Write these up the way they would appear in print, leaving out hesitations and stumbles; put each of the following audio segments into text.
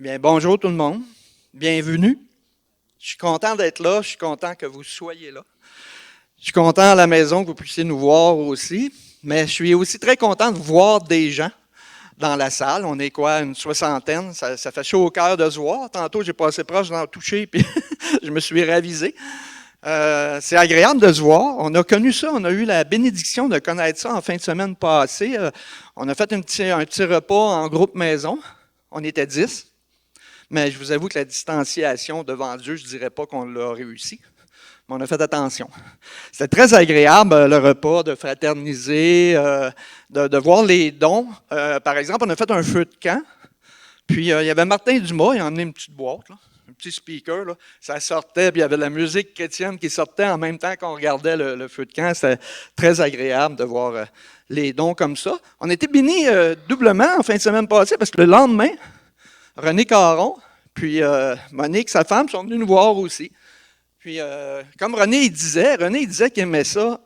Bien, bonjour tout le monde. Bienvenue. Je suis content d'être là. Je suis content que vous soyez là. Je suis content à la maison que vous puissiez nous voir aussi. Mais je suis aussi très content de voir des gens dans la salle. On est quoi, une soixantaine? Ça fait chaud au cœur de se voir. Tantôt, j'ai passé proche d'en toucher, puis je me suis ravisé. C'est agréable de se voir. On a connu ça. On a eu la bénédiction de connaître ça en fin de semaine passée. On a fait un petit repas en groupe maison. On était 10. Mais je vous avoue que la distanciation devant Dieu, je ne dirais pas qu'on l'a réussi, mais on a fait attention. C'était très agréable, le repas, de fraterniser, de voir les dons. Par exemple, on a fait un feu de camp, puis il y avait Martin Dumas, il a emmené une petite boîte, là, un petit speaker, là. Ça sortait, puis il y avait de la musique chrétienne qui sortait en même temps qu'on regardait le feu de camp. C'était très agréable de voir les dons comme ça. On était bénis doublement en fin de semaine passée, parce que le lendemain, René Caron, puis Monique, sa femme, sont venus nous voir aussi. Puis, comme René disait qu'il aimait ça,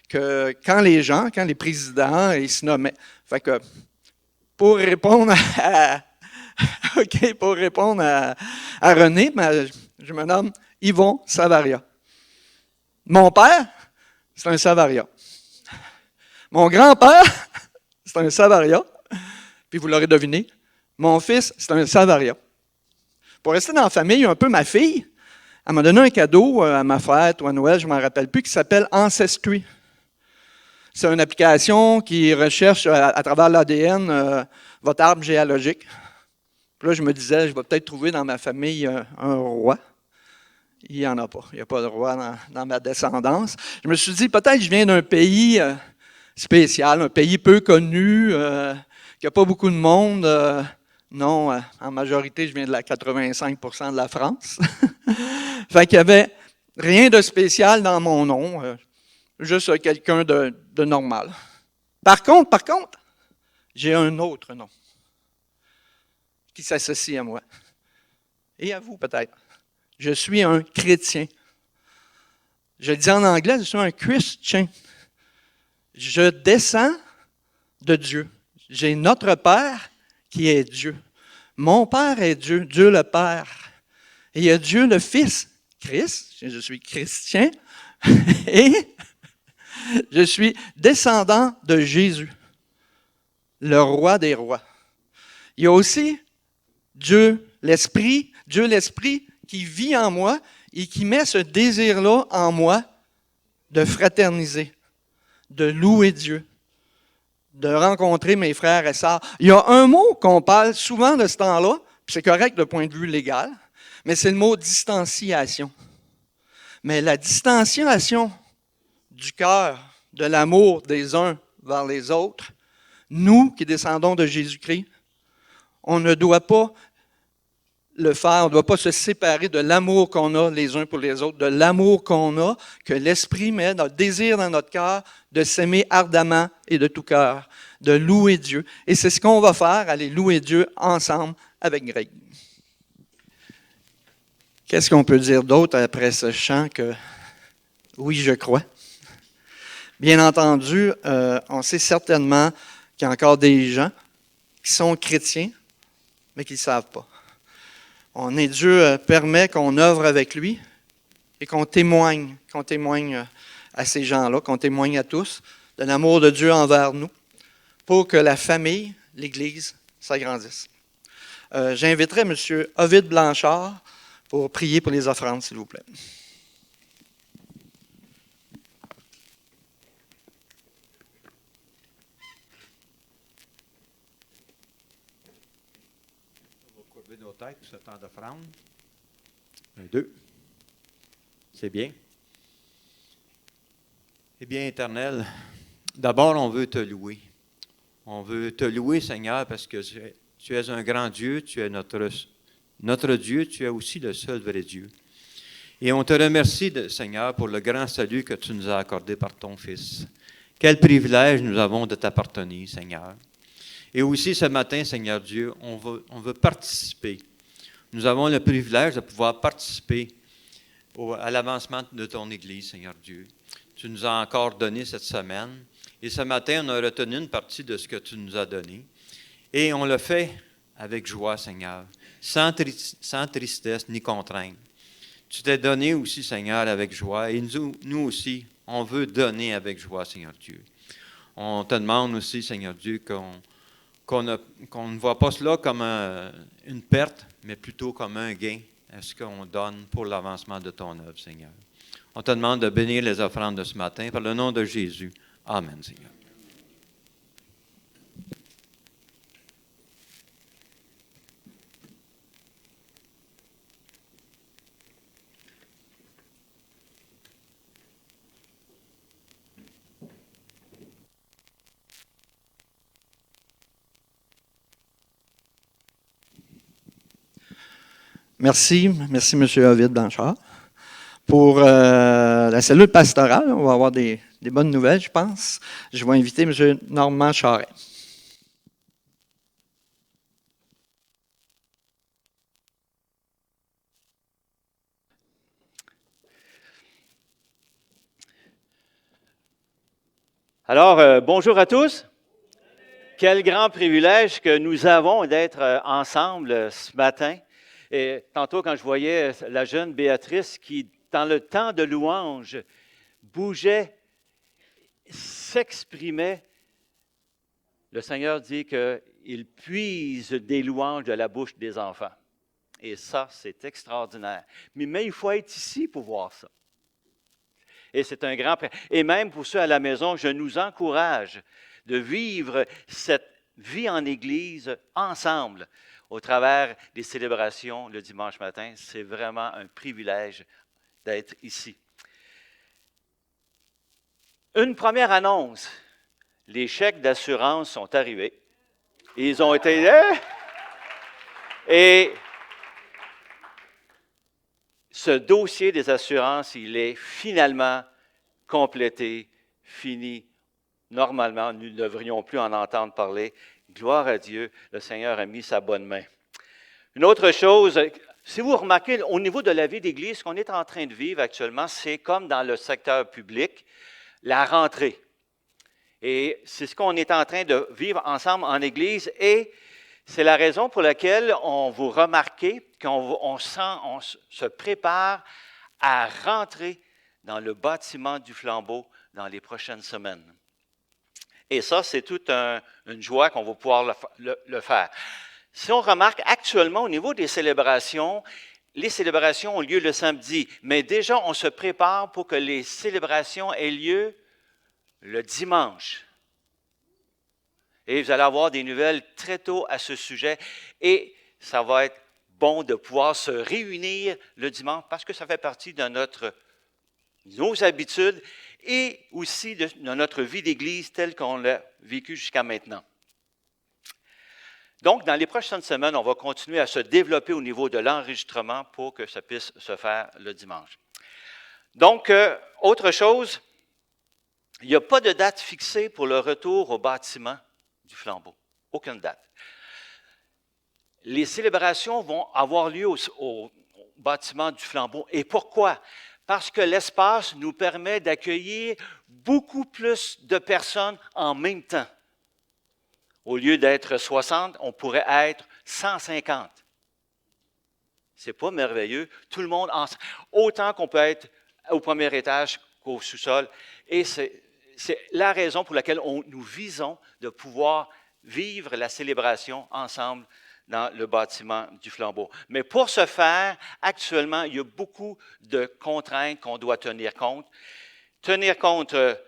que quand les présidents, ils se nommaient. Fait que, pour répondre à René, je me nomme Yvon Savaria. Mon père, c'est un Savaria. Mon grand-père, c'est un Savaria. Puis vous l'aurez deviné, mon fils, c'est un Savaria. Pour rester dans la famille, un peu ma fille, elle m'a donné un cadeau à ma fête ou à Noël, je ne m'en rappelle plus, qui s'appelle Ancestry. C'est une application qui recherche à travers l'ADN votre arbre géologique. Puis là, je me disais, je vais peut-être trouver dans ma famille un roi. Il n'y en a pas. Il n'y a pas de roi dans ma descendance. Je me suis dit, peut-être je viens d'un pays spécial, un pays peu connu, qui n'a pas beaucoup de monde. Non, en majorité, je viens de la 85% de la France. Fait qu'il n'y avait rien de spécial dans mon nom, juste quelqu'un de normal. Par contre, j'ai un autre nom qui s'associe à moi. Et à vous peut-être. Je suis un chrétien. Je le dis en anglais, je suis un Christian. Je descends de Dieu. J'ai notre Père qui est Dieu. Mon Père est Dieu, Dieu le Père. Et il y a Dieu le Fils, Christ, je suis chrétien, et je suis descendant de Jésus, le roi des rois. Il y a aussi Dieu l'Esprit qui vit en moi et qui met ce désir-là en moi de fraterniser, de louer Dieu, de rencontrer mes frères et sœurs. Il y a un mot qu'on parle souvent de ce temps-là, puis c'est correct de point de vue légal, mais c'est le mot distanciation. Mais la distanciation du cœur, de l'amour des uns vers les autres, nous qui descendons de Jésus-Christ, on ne doit pas le faire, on ne doit pas se séparer de l'amour qu'on a les uns pour les autres, de l'amour qu'on a, que l'Esprit met, notre désir dans notre cœur de s'aimer ardemment et de tout cœur, de louer Dieu. Et c'est ce qu'on va faire, aller louer Dieu ensemble avec Greg. Qu'est-ce qu'on peut dire d'autre après ce chant que oui, je crois? Bien entendu, on sait certainement qu'il y a encore des gens qui sont chrétiens, mais qui ne le savent pas. Dieu permet qu'on œuvre avec lui et qu'on témoigne à ces gens-là, qu'on témoigne à tous de l'amour de Dieu envers nous pour que la famille, l'Église, s'agrandisse. J'inviterai M. Ovid Blanchard pour prier pour les offrandes, s'il vous plaît. On va courber nos têtes pour ce temps d'offrande. 1, 2. C'est bien. Eh bien, Éternel, d'abord, on veut te louer. On veut te louer, Seigneur, parce que tu es un grand Dieu, tu es notre Dieu, tu es aussi le seul vrai Dieu. Et on te remercie, Seigneur, pour le grand salut que tu nous as accordé par ton Fils. Quel privilège nous avons de t'appartenir, Seigneur. Et aussi ce matin, Seigneur Dieu, on veut participer. Nous avons le privilège de pouvoir participer à l'avancement de ton Église, Seigneur Dieu. Tu nous as encore donné cette semaine. Et ce matin, on a retenu une partie de ce que tu nous as donné. Et on le fait avec joie, Seigneur, sans tristesse ni contrainte. Tu t'es donné aussi, Seigneur, avec joie, et nous aussi, on veut donner avec joie, Seigneur Dieu. On te demande aussi, Seigneur Dieu, qu'on ne voit pas cela comme une perte, mais plutôt comme un gain à ce qu'on donne pour l'avancement de ton œuvre, Seigneur. On te demande de bénir les offrandes de ce matin par le nom de Jésus. Amen, Seigneur. Merci, M. Ovid Blanchard. Pour la cellule pastorale, on va avoir des bonnes nouvelles, je pense. Je vais inviter M. Normand Charret. Alors, bonjour à tous. Quel grand privilège que nous avons d'être ensemble ce matin. Et tantôt, quand je voyais la jeune Béatrice qui, dans le temps de louange, bougeait, s'exprimait, le Seigneur dit qu'il puise des louanges de la bouche des enfants. Et ça, c'est extraordinaire. Mais il faut être ici pour voir ça. Et c'est un grand... Et même pour ceux à la maison, je nous encourage de vivre cette vie en Église ensemble au travers des célébrations le dimanche matin. C'est vraiment un privilège d'être ici. Une première annonce. Les chèques d'assurance sont arrivés. Ils ont été... Et ce dossier des assurances, il est finalement complété, fini. Normalement, nous ne devrions plus en entendre parler. Gloire à Dieu, le Seigneur a mis sa bonne main. Une autre chose, si vous remarquez, au niveau de la vie d'Église, ce qu'on est en train de vivre actuellement, c'est comme dans le secteur public, la rentrée. Et c'est ce qu'on est en train de vivre ensemble en Église et c'est la raison pour laquelle on vous remarquez qu'on se prépare à rentrer dans le bâtiment du Flambeau dans les prochaines semaines. Et ça, c'est toute une joie qu'on va pouvoir le faire. Si on remarque actuellement au niveau des célébrations, les célébrations ont lieu le samedi, mais déjà on se prépare pour que les célébrations aient lieu le dimanche. Et vous allez avoir des nouvelles très tôt à ce sujet. Et ça va être bon de pouvoir se réunir le dimanche parce que ça fait partie de nos habitudes et aussi de notre vie d'Église telle qu'on l'a vécue jusqu'à maintenant. Donc, dans les prochaines semaines, on va continuer à se développer au niveau de l'enregistrement pour que ça puisse se faire le dimanche. Donc, autre chose, il n'y a pas de date fixée pour le retour au bâtiment du Flambeau. Aucune date. Les célébrations vont avoir lieu au bâtiment du Flambeau. Et pourquoi? Parce que l'espace nous permet d'accueillir beaucoup plus de personnes en même temps. Au lieu d'être 60, on pourrait être 150. C'est pas merveilleux? Tout le monde, autant qu'on peut être au premier étage qu'au sous-sol. Et c'est la raison pour laquelle nous visons de pouvoir vivre la célébration ensemble dans le bâtiment du Flambeau. Mais pour ce faire, actuellement, il y a beaucoup de contraintes qu'on doit tenir compte. Tenir compte de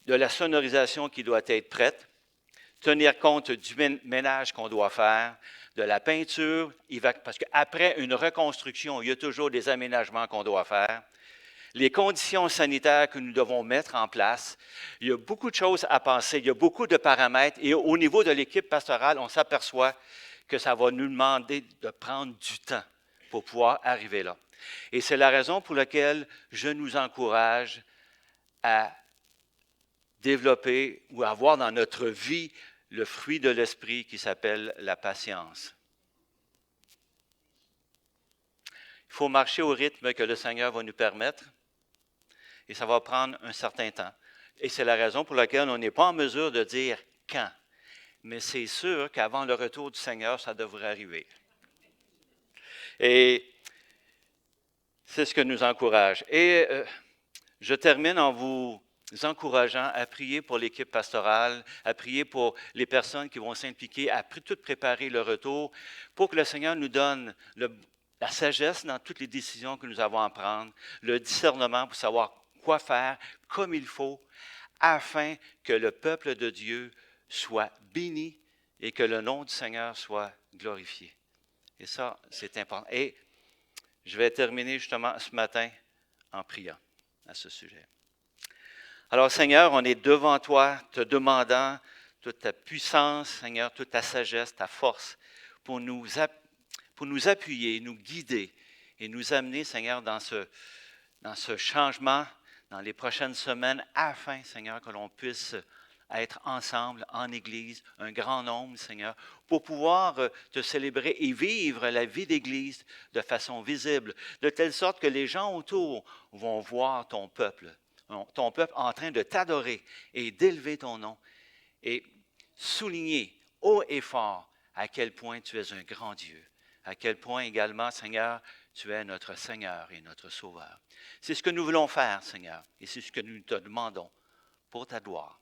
la sonorisation qui doit être prête, tenir compte du ménage qu'on doit faire, de la peinture, parce qu'après une reconstruction, il y a toujours des aménagements qu'on doit faire. Les conditions sanitaires que nous devons mettre en place. Il y a beaucoup de choses à penser, il y a beaucoup de paramètres. Et au niveau de l'équipe pastorale, on s'aperçoit que ça va nous demander de prendre du temps pour pouvoir arriver là. Et c'est la raison pour laquelle je nous encourage à développer ou avoir dans notre vie le fruit de l'esprit qui s'appelle la patience. Il faut marcher au rythme que le Seigneur va nous permettre. Et ça va prendre un certain temps. Et c'est la raison pour laquelle on n'est pas en mesure de dire quand. mais c'est sûr qu'avant le retour du Seigneur, ça devrait arriver. Et c'est ce que nous encourage. Et je termine en vous encourageant à prier pour l'équipe pastorale, à prier pour les personnes qui vont s'impliquer, à tout préparer le retour, pour que le Seigneur nous donne la sagesse dans toutes les décisions que nous avons à prendre, le discernement pour savoir quoi faire comme il faut, afin que le peuple de Dieu soit béni et que le nom du Seigneur soit glorifié. Et ça, c'est important. Et je vais terminer justement ce matin en priant à ce sujet. Alors, Seigneur, on est devant toi, te demandant toute ta puissance, Seigneur, toute ta sagesse, ta force, pour nous appuyer, nous guider et nous amener, Seigneur, dans ce changement dans les prochaines semaines, afin, Seigneur, que l'on puisse être ensemble en Église, un grand nombre, Seigneur, pour pouvoir te célébrer et vivre la vie d'Église de façon visible, de telle sorte que les gens autour vont voir ton peuple en train de t'adorer et d'élever ton nom et souligner haut et fort à quel point tu es un grand Dieu, à quel point également, Seigneur, tu es notre Seigneur et notre Sauveur. C'est ce que nous voulons faire, Seigneur, et c'est ce que nous te demandons pour ta gloire.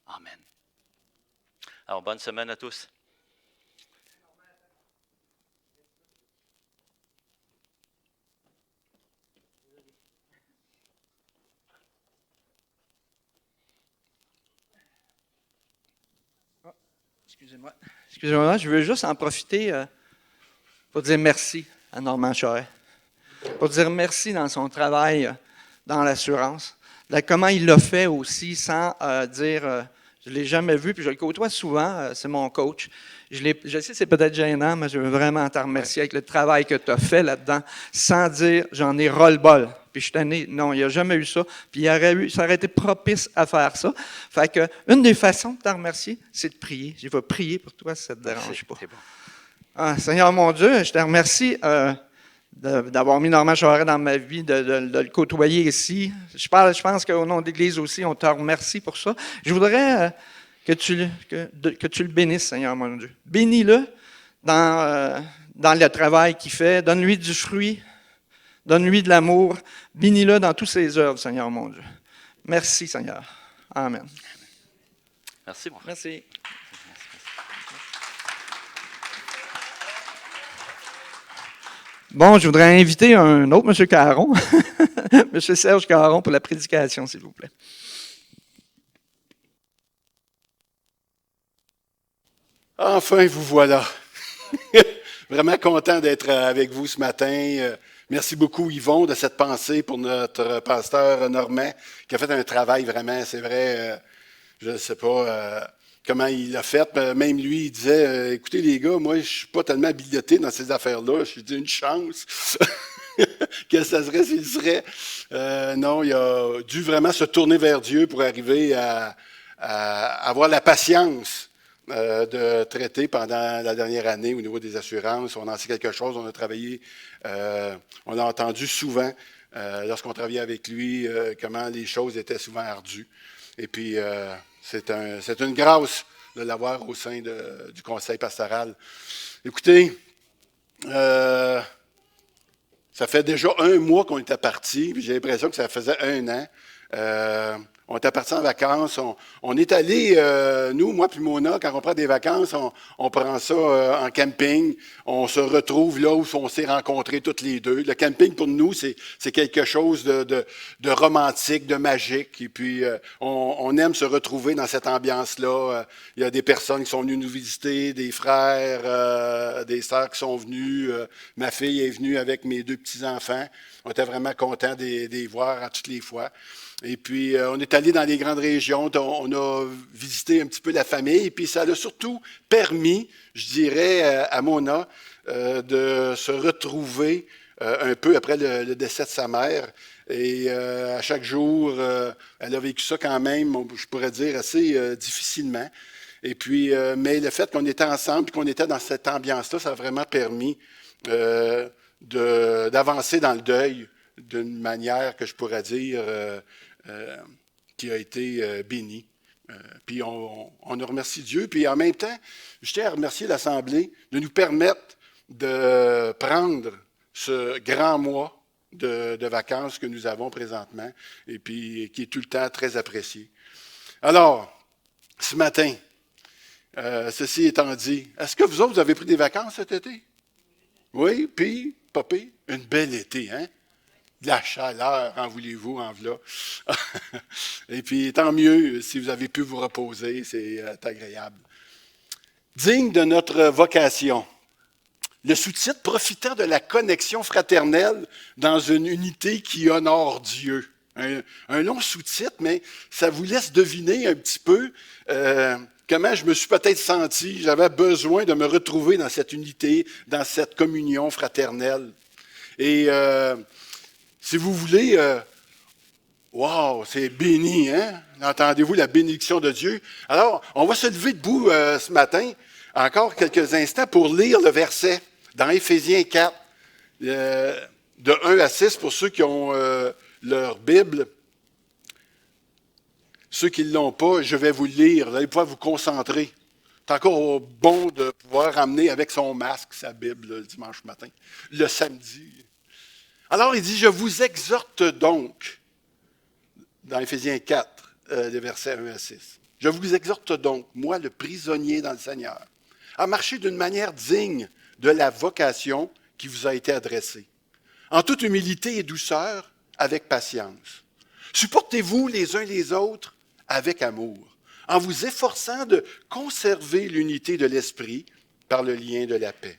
Amen. Alors, bonne semaine à tous. Excusez-moi, je veux juste en profiter pour dire merci à Normand Charest. Pour dire merci dans son travail dans l'assurance. Comment il l'a fait aussi sans dire je ne l'ai jamais vu, puis je le côtoie souvent, c'est mon coach. Je sais que c'est peut-être gênant, mais je veux vraiment te remercier avec le travail que tu as fait là-dedans, sans dire j'en ai ras-le-bol. Puis je suis tanné. Non, il n'y a jamais eu ça. Puis ça aurait été propice à faire ça. Fait que une des façons de te remercier, c'est de prier. Je vais prier pour toi si ça ne te dérange pas. C'est bon. Ah, Seigneur mon Dieu, je te remercie d'avoir mis Normand Charest dans ma vie, de le côtoyer ici. Je pense qu'au nom de l'Église aussi, on te remercie pour ça. Je voudrais que tu le bénisses, Seigneur mon Dieu. Bénis-le dans le travail qu'il fait. Donne-lui du fruit. Donne-lui de l'amour. Bénis-le dans toutes ses œuvres, Seigneur mon Dieu. Merci, Seigneur. Amen. Merci, mon frère. Merci. Bon, je voudrais inviter un autre M. Caron, M. Serge Caron, pour la prédication, s'il vous plaît. Enfin, vous voilà. Vraiment content d'être avec vous ce matin. Merci beaucoup, Yvon, de cette pensée pour notre pasteur Normand, qui a fait un travail vraiment, c'est vrai, je ne sais pas comment il l'a fait. Même lui, il disait, écoutez les gars, moi, je ne suis pas tellement habilité dans ces affaires-là. Je dis une chance. Qu'est-ce que ça serait s'il serait? Non, il a dû vraiment se tourner vers Dieu pour arriver à avoir la patience de traiter pendant la dernière année au niveau des assurances. On en sait quelque chose, on a travaillé, on a entendu souvent, lorsqu'on travaillait avec lui, comment les choses étaient souvent ardues. Et puis, c'est une grâce de l'avoir au sein du conseil pastoral. Écoutez, ça fait déjà 1 mois qu'on était partis, puis j'ai l'impression que ça faisait 1 an. On était partis en vacances. On est allé, nous, moi puis Mona, quand on prend des vacances, on prend ça en camping. On se retrouve là où on s'est rencontrés toutes les deux. Le camping, pour nous, c'est quelque chose de romantique, de magique. Et puis, on aime se retrouver dans cette ambiance-là. Il y a des personnes qui sont venues nous visiter, des frères, des sœurs qui sont venues. Ma fille est venue avec mes 2 petits-enfants. On était vraiment contents de les voir à toutes les fois. Et puis, on est allé dans les grandes régions, on a visité un petit peu la famille, et puis ça a surtout permis, je dirais, à Mona de se retrouver un peu après le décès de sa mère. Et à chaque jour, elle a vécu ça quand même, je pourrais dire, assez difficilement. Et puis, mais le fait qu'on était ensemble, qu'on était dans cette ambiance-là, ça a vraiment permis d'avancer dans le deuil d'une manière que je pourrais dire qui a été bénie. Puis on remercie Dieu. Puis en même temps, je tiens à remercier l'Assemblée de nous permettre de prendre ce grand mois de vacances que nous avons présentement et puis qui est tout le temps très apprécié. Alors, ce matin, ceci étant dit, est-ce que vous autres, vous avez pris des vacances cet été? Oui, puis, papé, une belle été, hein? De la chaleur, en voulez-vous, en v'là. Et puis, tant mieux si vous avez pu vous reposer, c'est agréable. Digne de notre vocation. Le sous-titre « Profitant de la connexion fraternelle dans une unité qui honore Dieu ». Un long sous-titre, mais ça vous laisse deviner un petit peu comment je me suis peut-être senti. J'avais besoin de me retrouver dans cette unité, dans cette communion fraternelle. Et si vous voulez, wow, c'est béni, hein? Entendez-vous la bénédiction de Dieu? Alors, on va se lever debout ce matin, encore quelques instants, pour lire le verset dans Éphésiens 4, de 1 à 6, pour ceux qui ont leur Bible. Ceux qui ne l'ont pas, je vais vous le lire. Vous allez pouvoir vous concentrer. C'est encore bon de pouvoir ramener avec son masque sa Bible le dimanche matin, le samedi. Alors, il dit, je vous exhorte donc, dans Éphésiens 4, les versets 1 à 6. Je vous exhorte donc, moi, le prisonnier dans le Seigneur, à marcher d'une manière digne de la vocation qui vous a été adressée, en toute humilité et douceur, avec patience. Supportez-vous les uns les autres avec amour, en vous efforçant de conserver l'unité de l'esprit par le lien de la paix.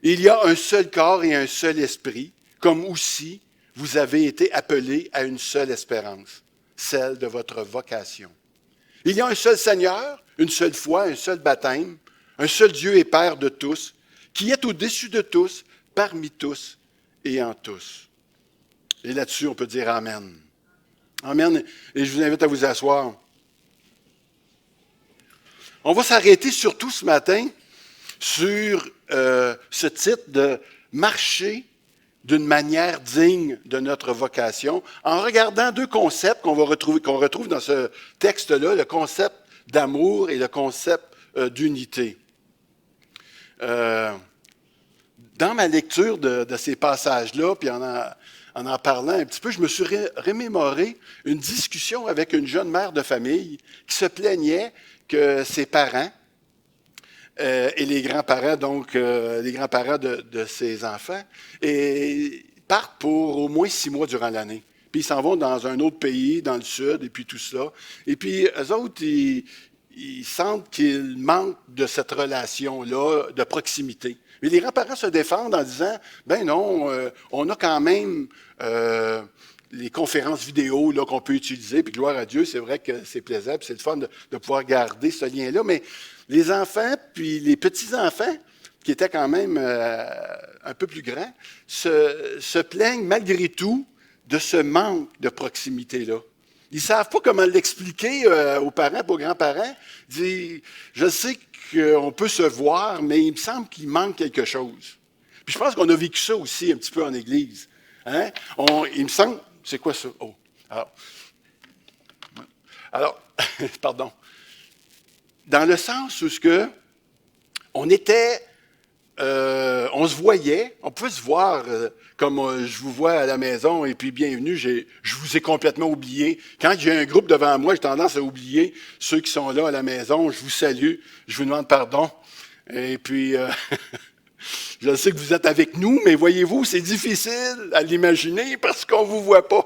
Il y a un seul corps et un seul esprit, comme aussi vous avez été appelés à une seule espérance, celle de votre vocation. Il y a un seul Seigneur, une seule foi, un seul baptême, un seul Dieu et Père de tous, qui est au-dessus de tous, parmi tous et en tous. Et là-dessus, on peut dire Amen. Amen. Et je vous invite à vous asseoir. On va s'arrêter surtout ce matin sur ce titre de « Marcher d'une manière digne de notre vocation », en regardant deux concepts qu'on retrouve dans ce texte-là, le concept d'amour et le concept d'unité. Dans ma lecture de ces passages-là, puis en parlant un petit peu, je me suis remémoré une discussion avec une jeune mère de famille qui se plaignait que ses parents et les grands-parents, donc les grands-parents de ses enfants, et partent pour au moins 6 mois durant l'année. Puis ils s'en vont dans un autre pays, dans le sud, et puis tout cela. Et puis eux autres, ils sentent qu'ils manquent de cette relation-là, de proximité. Mais les grands-parents se défendent en disant, ben non, on a quand même les conférences vidéo là, qu'on peut utiliser, puis gloire à Dieu, c'est vrai que c'est plaisant, puis c'est le fun de pouvoir garder ce lien-là, mais les enfants, puis les petits-enfants, qui étaient quand même un peu plus grands, se plaignent malgré tout de ce manque de proximité-là. Ils ne savent pas comment l'expliquer aux parents, aux grands-parents. Ils disent, je sais qu'on peut se voir, mais il me semble qu'il manque quelque chose. Puis je pense qu'on a vécu ça aussi un petit peu en Église. Hein? Il me semble... C'est quoi ça? Oh, alors pardon. Dans le sens où on était... on se voyait, on pouvait se voir comme je vous vois à la maison et puis bienvenue, je vous ai complètement oublié. Quand j'ai un groupe devant moi, j'ai tendance à oublier ceux qui sont là à la maison. Je vous salue, je vous demande pardon. Et puis, je sais que vous êtes avec nous, mais voyez-vous, c'est difficile à l'imaginer parce qu'on ne vous voit pas.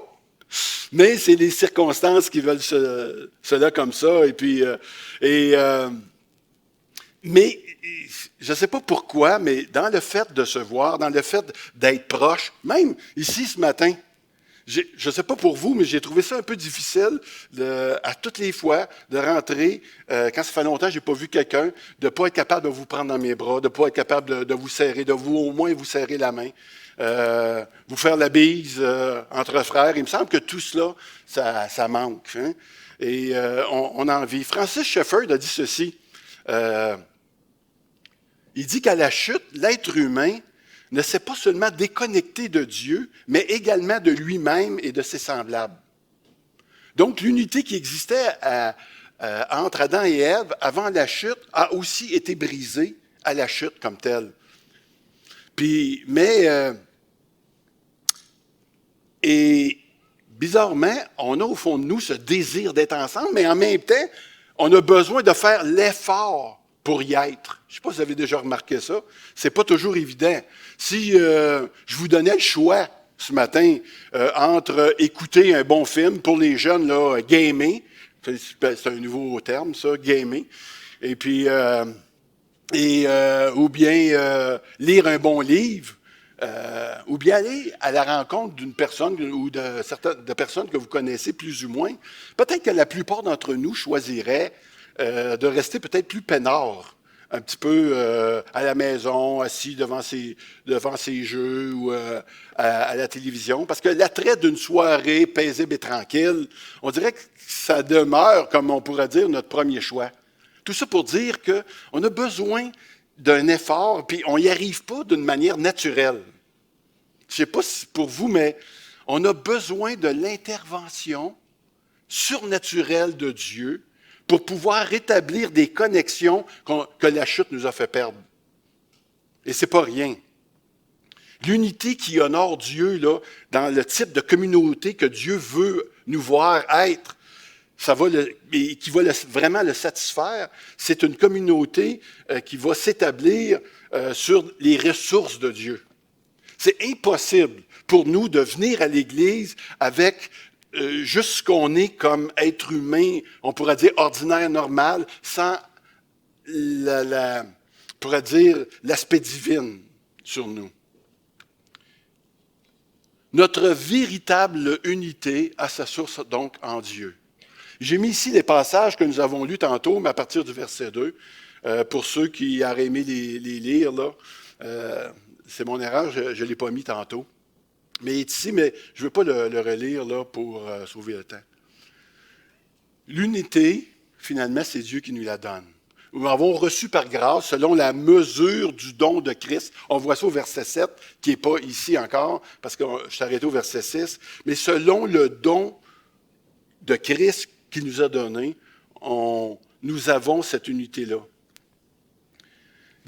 Mais c'est les circonstances qui veulent cela comme ça. Et puis, mais je ne sais pas pourquoi, mais dans le fait de se voir, dans le fait d'être proche, même ici ce matin, je ne sais pas pour vous, mais j'ai trouvé ça un peu difficile à toutes les fois de rentrer, quand ça fait longtemps que je n'ai pas vu quelqu'un, de ne pas être capable de vous prendre dans mes bras, de ne pas être capable de vous serrer, de vous au moins vous serrer la main, vous faire la bise entre frères. Il me semble que tout cela, ça manque. Hein? Et on a envie. Francis Schaeffer a dit ceci. Il dit qu'à la chute, l'être humain ne s'est pas seulement déconnecté de Dieu, mais également de lui-même et de ses semblables. Donc, l'unité qui existait entre Adam et Ève, avant la chute, a aussi été brisé à la chute comme telle. Et bizarrement, on a au fond de nous ce désir d'être ensemble, mais en même temps, on a besoin de faire l'effort pour y être. Je ne sais pas si vous avez déjà remarqué ça. Ce n'est pas toujours évident. Si je vous donnais le choix ce matin entre écouter un bon film pour les jeunes, là, gamer, c'est un nouveau terme, ça, gamer, et puis ou bien lire un bon livre, ou bien aller à la rencontre d'une personne ou de personnes que vous connaissez plus ou moins, peut-être que la plupart d'entre nous choisiraient de rester peut-être plus peinards, un petit peu à la maison, assis devant ses jeux ou à la télévision, parce que l'attrait d'une soirée paisible et tranquille, on dirait que ça demeure, comme on pourrait dire, notre premier choix. Tout ça pour dire qu'on a besoin d'un effort, puis on n'y arrive pas d'une manière naturelle. Je ne sais pas si pour vous, mais on a besoin de l'intervention surnaturelle de Dieu pour pouvoir rétablir des connexions que la chute nous a fait perdre. Et ce n'est pas rien. L'unité qui honore Dieu là, dans le type de communauté que Dieu veut nous voir être, et qui va vraiment le satisfaire, c'est une communauté qui va s'établir sur les ressources de Dieu. C'est impossible pour nous de venir à l'Église avec juste ce qu'on est comme être humain, on pourrait dire ordinaire, normal, sans on pourrait dire l'aspect divin sur nous. Notre véritable unité a sa source donc en Dieu. J'ai mis ici les passages que nous avons lus tantôt, mais à partir du verset 2, pour ceux qui auraient aimé les lire, là, c'est mon erreur, je ne l'ai pas mis tantôt. Mais il est ici, mais je ne veux pas le relire là, pour sauver le temps. L'unité, finalement, c'est Dieu qui nous la donne. Nous l'avons reçu par grâce selon la mesure du don de Christ. On voit ça au verset 7, qui n'est pas ici encore, parce que je suis arrêté au verset 6. Mais selon le don de Christ qu'il nous a donné, nous avons cette unité-là.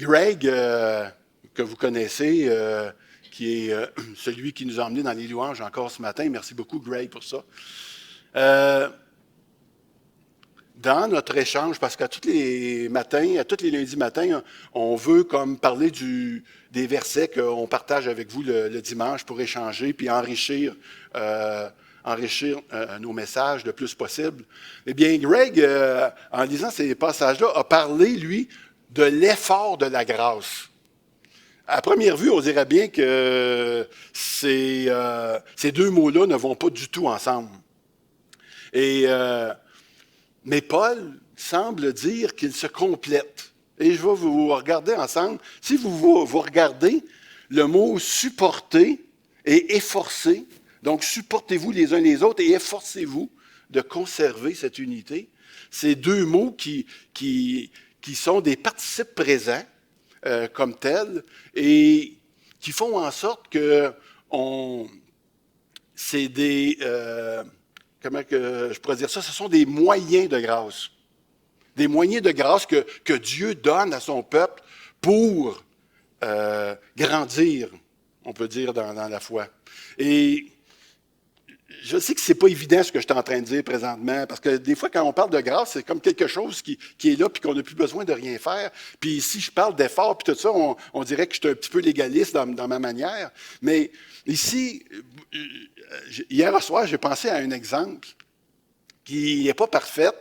Greg, que vous connaissez, qui est celui qui nous a emmenés dans les louanges encore ce matin. Merci beaucoup, Greg, pour ça. Dans notre échange, parce qu'à tous les matins, à tous les lundis matins, on veut comme parler des versets qu'on partage avec vous le dimanche pour échanger puis enrichir nos messages le plus possible. Eh bien, Greg, en lisant ces passages-là, a parlé, lui, de l'effort de la grâce. À première vue, on dirait bien que ces deux mots-là ne vont pas du tout ensemble. Mais Paul semble dire qu'ils se complètent. Et je vais vous regarder ensemble. Si vous regardez le mot « supporter » et « efforcer », donc supportez-vous les uns les autres et efforcez-vous de conserver cette unité. Ces deux mots qui sont des participes présents comme tels et qui font en sorte que c'est des... comment que je pourrais dire ça? Ce sont des moyens de grâce. Des moyens de grâce que Dieu donne à son peuple pour grandir, on peut dire, dans la foi. Et je sais que ce n'est pas évident ce que je suis en train de dire présentement, parce que des fois, quand on parle de grâce, c'est comme quelque chose qui est là puis qu'on n'a plus besoin de rien faire. Puis si je parle d'effort puis tout ça, on dirait que je suis un petit peu légaliste dans ma manière. Mais ici, hier soir, j'ai pensé à un exemple qui n'est pas parfait,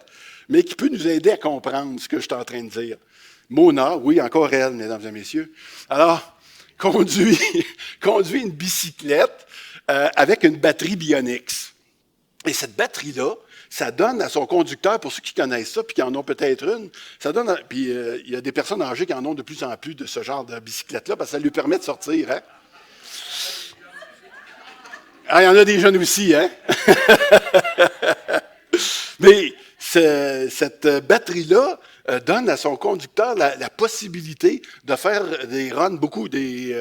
mais qui peut nous aider à comprendre ce que je suis en train de dire. Mona, oui, encore elle, mesdames et messieurs. Alors, conduit une bicyclette avec une batterie Bionix. Et cette batterie-là, ça donne à son conducteur, pour ceux qui connaissent ça, puis qui en ont peut-être une, ça donne, puis il y a des personnes âgées qui en ont de plus en plus de ce genre de bicyclette-là, parce que ça lui permet de sortir, hein? Ah, il y en a des jeunes aussi, hein? Mais cette batterie-là donne à son conducteur la possibilité de faire des runs, beaucoup des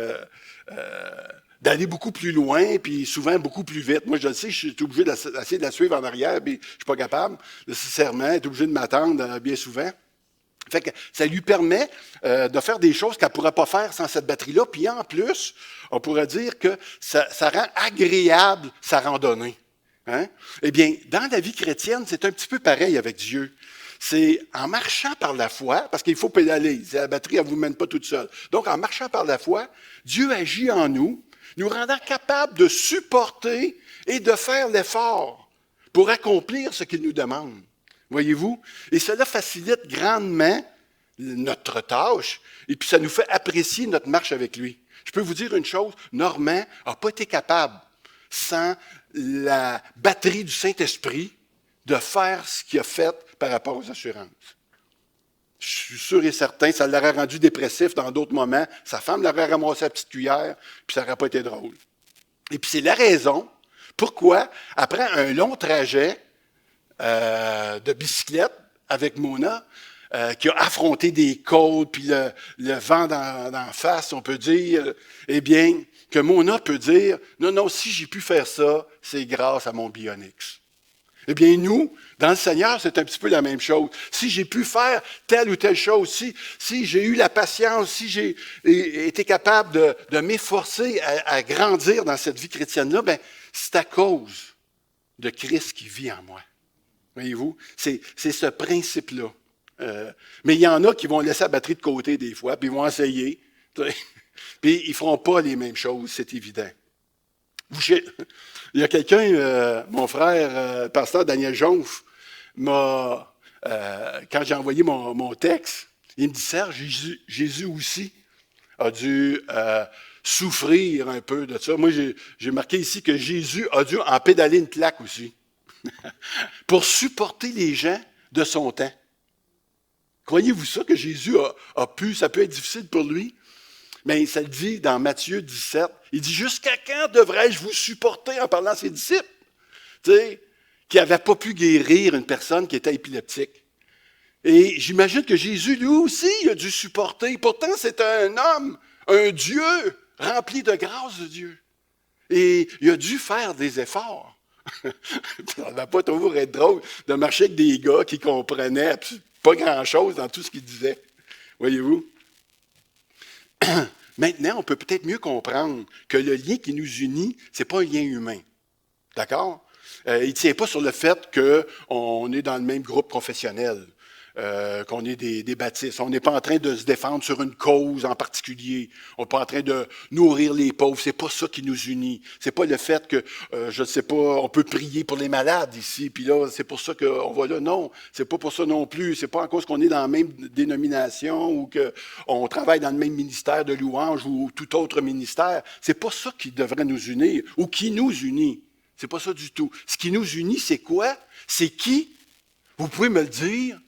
d'aller beaucoup plus loin, puis souvent beaucoup plus vite. Moi, je le sais, je suis obligé d'essayer de la suivre en arrière, puis je ne suis pas capable. Nécessairement, elle est obligée de m'attendre bien souvent. Fait que ça lui permet de faire des choses qu'elle ne pourrait pas faire sans cette batterie-là. Puis en plus, on pourrait dire que ça rend agréable sa randonnée. Hein? Eh bien, dans la vie chrétienne, c'est un petit peu pareil avec Dieu. C'est en marchant par la foi, parce qu'il faut pédaler, la batterie, elle ne vous mène pas toute seule. Donc, en marchant par la foi, Dieu agit en nous, nous rendant capables de supporter et de faire l'effort pour accomplir ce qu'il nous demande. Voyez-vous? Et cela facilite grandement notre tâche, et puis ça nous fait apprécier notre marche avec lui. Je peux vous dire une chose, Normand n'a pas été capable, sans la batterie du Saint-Esprit, de faire ce qu'il a fait par rapport aux assurances. Je suis sûr et certain, ça l'aurait rendu dépressif dans d'autres moments. Sa femme l'aurait ramassé à la petite cuillère, puis ça n'aurait pas été drôle. Et puis c'est la raison pourquoi, après un long trajet de bicyclette avec Mona, qui a affronté des côtes, puis le vent d'en face, on peut dire, eh bien, que Mona peut dire, non, si j'ai pu faire ça, c'est grâce à mon Bionix. Eh bien, nous, dans le Seigneur, c'est un petit peu la même chose. Si j'ai pu faire telle ou telle chose, si j'ai eu la patience, si j'ai été capable de m'efforcer à grandir dans cette vie chrétienne-là, bien, c'est à cause de Christ qui vit en moi. Voyez-vous? C'est ce principe-là. Mais il y en a qui vont laisser la batterie de côté des fois, puis ils vont essayer. Puis ils ne feront pas les mêmes choses, c'est évident. Il y a quelqu'un, mon frère, pasteur Daniel Jonf, quand j'ai envoyé mon texte, il me dit, Serge, Jésus aussi a dû souffrir un peu de ça. Moi, j'ai marqué ici que Jésus a dû en pédaler une plaque aussi pour supporter les gens de son temps. Croyez-vous ça que Jésus a pu, ça peut être difficile pour lui? Mais ça le dit dans Matthieu 17. Il dit, jusqu'à quand devrais-je vous supporter en parlant à ses disciples? Tu sais, qui n'avaient pas pu guérir une personne qui était épileptique. Et j'imagine que Jésus, lui aussi, il a dû supporter. Pourtant, c'était un homme, un Dieu, rempli de grâce de Dieu. Et il a dû faire des efforts. Ça ne va pas toujours être drôle de marcher avec des gars qui comprenaient pas grand-chose dans tout ce qu'ils disaient. Voyez-vous? Maintenant, on peut peut-être mieux comprendre que le lien qui nous unit, ce n'est pas un lien humain. D'accord? Il ne tient pas sur le fait qu'on est dans le même groupe professionnel, qu'on est des baptistes. On n'est pas en train de se défendre sur une cause en particulier. On n'est pas en train de nourrir les pauvres. C'est pas ça qui nous unit. C'est pas le fait que, je ne sais pas, on peut prier pour les malades ici, puis là, c'est pour ça qu'on va là. Non, c'est pas pour ça non plus. C'est pas à cause qu'on est dans la même dénomination ou qu'on travaille dans le même ministère de louange ou tout autre ministère. C'est pas ça qui devrait nous unir ou qui nous unit. C'est pas ça du tout. Ce qui nous unit, c'est quoi? C'est qui? Vous pouvez me le dire?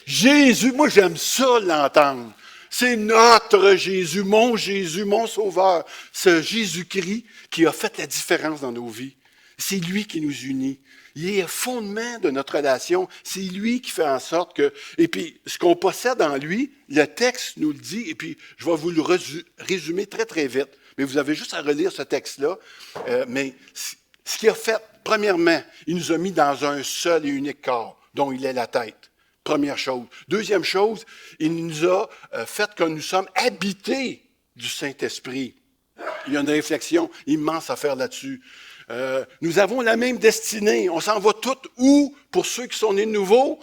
Jésus, moi j'aime ça l'entendre. C'est notre Jésus, mon Sauveur. Ce Jésus-Christ qui a fait la différence dans nos vies. C'est lui qui nous unit. Il est le fondement de notre relation. C'est lui qui fait en sorte que... Et puis, ce qu'on possède en lui, le texte nous le dit, et puis je vais vous le résumer très, très vite. Mais vous avez juste à relire ce texte-là. Mais ce qu'il a fait, premièrement, il nous a mis dans un seul et unique corps, dont il est la tête. Première chose. Deuxième chose, il nous a fait que nous sommes habités du Saint-Esprit. Il y a une réflexion immense à faire là-dessus. Nous avons la même destinée. On s'en va tous où, pour ceux qui sont nés de nouveau?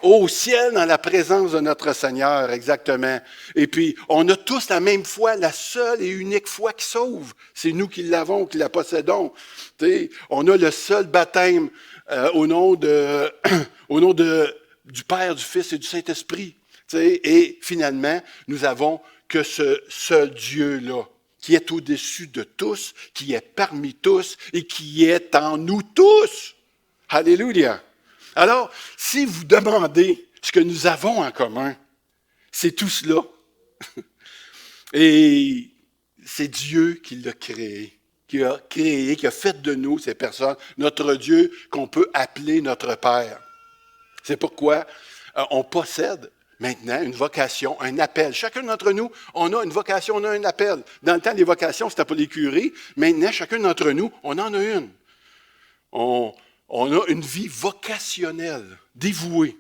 Au ciel, dans la présence de notre Seigneur, exactement. Et puis, on a tous la même foi, la seule et unique foi qui sauve. C'est nous qui l'avons, qui la possédons. T'sais, on a le seul baptême au nom du Père, du Fils et du Saint-Esprit. Et finalement, nous avons que ce seul Dieu-là, qui est au-dessus de tous, qui est parmi tous et qui est en nous tous. Alléluia! Alors, si vous demandez ce que nous avons en commun, c'est tout cela. Et c'est Dieu qui l'a créé, qui a fait de nous, ces personnes, notre Dieu qu'on peut appeler notre Père. C'est pourquoi on possède, maintenant une vocation, un appel. Chacun d'entre nous, on a une vocation, on a un appel. Dans le temps, les vocations, c'était pour les curés. Maintenant, chacun d'entre nous, on en a une. On a une vie vocationnelle, dévouée.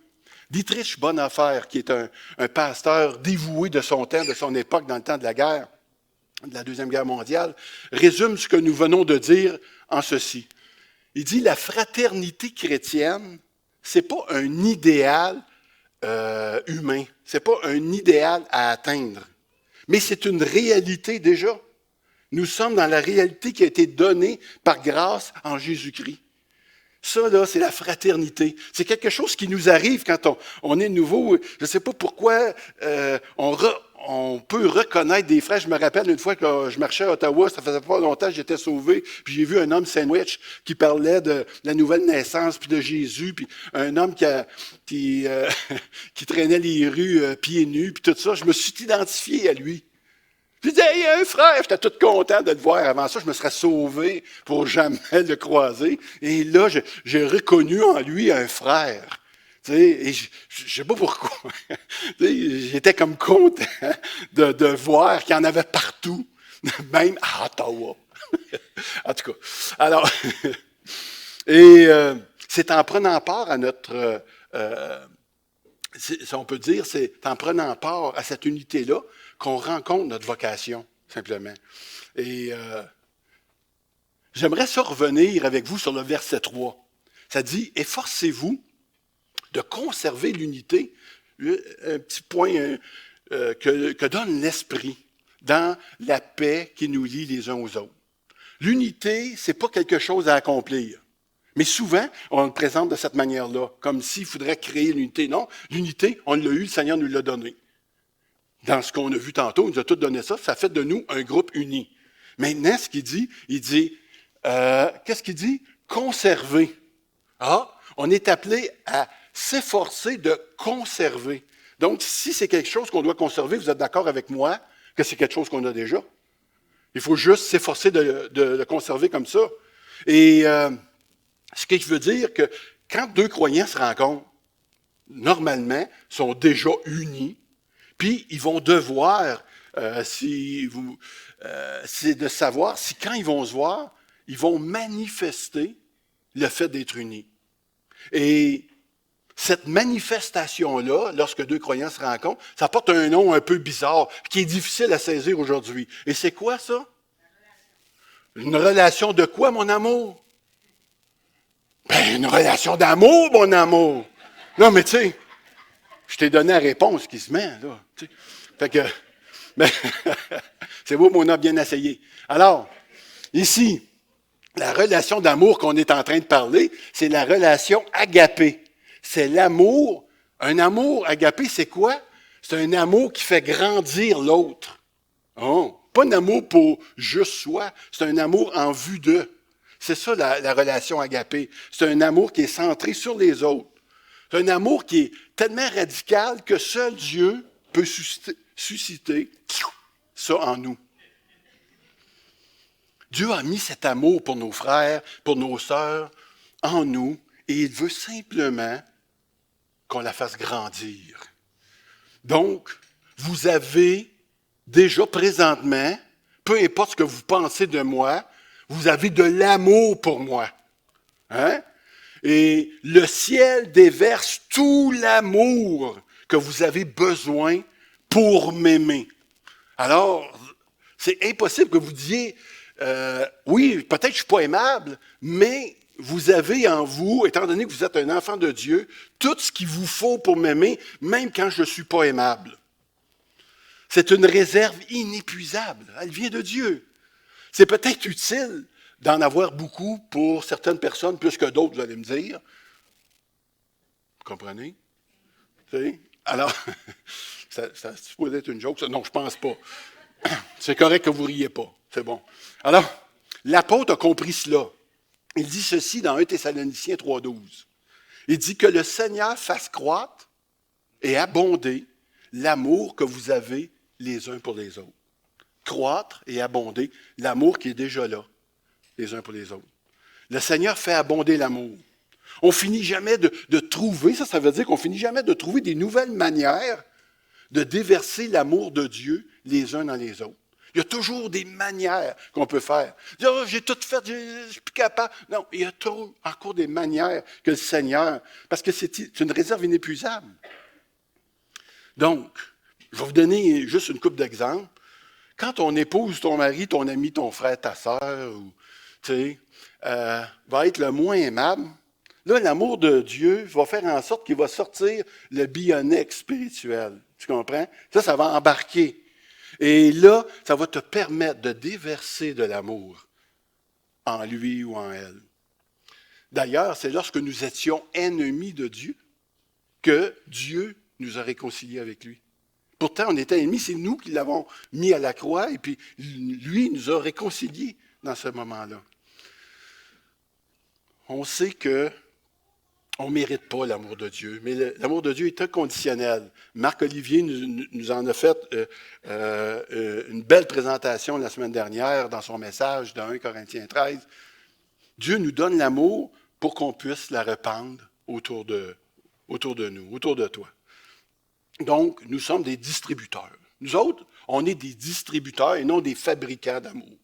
Dietrich Bonhoeffer, qui est un pasteur dévoué de son temps, de son époque, dans le temps de la guerre, de la Deuxième Guerre mondiale, résume ce que nous venons de dire en ceci. Il dit, la fraternité chrétienne, c'est pas un idéal humain, c'est pas un idéal à atteindre, mais c'est une réalité déjà. Nous sommes dans la réalité qui a été donnée par grâce en Jésus-Christ. Ça, là, c'est la fraternité. C'est quelque chose qui nous arrive quand on est nouveau. Je ne sais pas pourquoi on peut reconnaître des frères. Je me rappelle une fois que je marchais à Ottawa, ça faisait pas longtemps que j'étais sauvé, puis j'ai vu un homme sandwich qui parlait de la nouvelle naissance, puis de Jésus, puis un homme qui traînait les rues pieds nus, puis tout ça. Je me suis identifié à lui. J'ai dit, hey, il y a un frère, j'étais tout content de le voir. Avant ça, je me serais sauvé pour jamais le croiser. Et là, j'ai reconnu en lui un frère. Tu sais, et je ne sais pas pourquoi. Tu sais, j'étais comme content de voir qu'il y en avait partout, même à Ottawa. En tout cas, alors, et c'est en prenant part à notre, si on peut dire, c'est en prenant part à cette unité-là qu'on rencontre notre vocation, simplement. Et j'aimerais ça revenir avec vous sur le verset 3. Ça dit, « Efforcez-vous de conserver l'unité », un petit point que donne l'Esprit, dans la paix qui nous lie les uns aux autres. L'unité, ce n'est pas quelque chose à accomplir. Mais souvent, on le présente de cette manière-là, comme s'il faudrait créer l'unité. Non, l'unité, on l'a eu, le Seigneur nous l'a donné. Dans ce qu'on a vu tantôt, il nous a tout donné ça, ça fait de nous un groupe uni. Maintenant, ce qu'il dit, qu'est-ce qu'il dit? Conserver. Ah, on est appelé à s'efforcer de conserver. Donc, si c'est quelque chose qu'on doit conserver, vous êtes d'accord avec moi que c'est quelque chose qu'on a déjà? Il faut juste s'efforcer de le conserver comme ça. Et ce qui veut dire que quand deux croyants se rencontrent, normalement, sont déjà unis, puis ils vont devoir, c'est de savoir si quand ils vont se voir, ils vont manifester le fait d'être unis. Et cette manifestation-là, lorsque deux croyants se rencontrent, ça porte un nom un peu bizarre, qui est difficile à saisir aujourd'hui. Et c'est quoi ça? Une relation de quoi, mon amour? Ben, une relation d'amour, mon amour! Non, mais tu sais, je t'ai donné la réponse qui se met, là. Tu sais. Fait que, ben, c'est beau, mon homme, bien essayé. Alors, ici, la relation d'amour qu'on est en train de parler, c'est la relation agapée. C'est l'amour. Un amour agapé, c'est quoi? C'est un amour qui fait grandir l'autre. Oh, pas un amour pour juste soi, c'est un amour en vue d'eux. C'est ça la relation agapée. C'est un amour qui est centré sur les autres. C'est un amour qui est tellement radical que seul Dieu peut susciter ça en nous. Dieu a mis cet amour pour nos frères, pour nos sœurs, en nous, et il veut simplement qu'on la fasse grandir. Donc, vous avez déjà présentement, peu importe ce que vous pensez de moi, vous avez de l'amour pour moi. Hein? Et le ciel déverse tout l'amour que vous avez besoin pour m'aimer. Alors, c'est impossible que vous disiez, oui, peut-être que je ne suis pas aimable, mais vous avez en vous, étant donné que vous êtes un enfant de Dieu, tout ce qu'il vous faut pour m'aimer, même quand je ne suis pas aimable. C'est une réserve inépuisable. Elle vient de Dieu. C'est peut-être utile d'en avoir beaucoup pour certaines personnes, plus que d'autres, vous allez me dire. Vous comprenez? Alors, ça pourrait être une joke, ça? Non, je ne pense pas. C'est correct que vous ne riez pas. C'est bon. Alors, l'apôtre a compris cela. Il dit ceci dans 1 Thessaloniciens 3,12. Il dit que le Seigneur fasse croître et abonder l'amour que vous avez les uns pour les autres. Croître et abonder l'amour qui est déjà là, les uns pour les autres. Le Seigneur fait abonder l'amour. On finit jamais de trouver, ça veut dire qu'on finit jamais de trouver des nouvelles manières de déverser l'amour de Dieu les uns dans les autres. Il y a toujours des manières qu'on peut faire. Oh, j'ai tout fait, je suis plus capable. Non, il y a toujours encore des manières que le Seigneur, parce que c'est une réserve inépuisable. Donc, je vais vous donner juste une couple d'exemples. Quand on épouse ton mari, ton ami, ton frère, ta sœur, ou, tu sais, va être le moins aimable, là, l'amour de Dieu va faire en sorte qu'il va sortir le bionique spirituel. Tu comprends? Ça va embarquer. Et là, ça va te permettre de déverser de l'amour en lui ou en elle. D'ailleurs, c'est lorsque nous étions ennemis de Dieu que Dieu nous a réconciliés avec lui. Pourtant, on était ennemis, c'est nous qui l'avons mis à la croix et puis lui nous a réconciliés dans ce moment-là. On sait qu'on ne mérite pas l'amour de Dieu, mais l'amour de Dieu est inconditionnel. Marc-Olivier nous en a fait une belle présentation la semaine dernière dans son message de 1 Corinthiens 13. Dieu nous donne l'amour pour qu'on puisse la répandre autour de nous, autour de toi. Donc, nous sommes des distributeurs. Nous autres, on est des distributeurs et non des fabricants d'amour.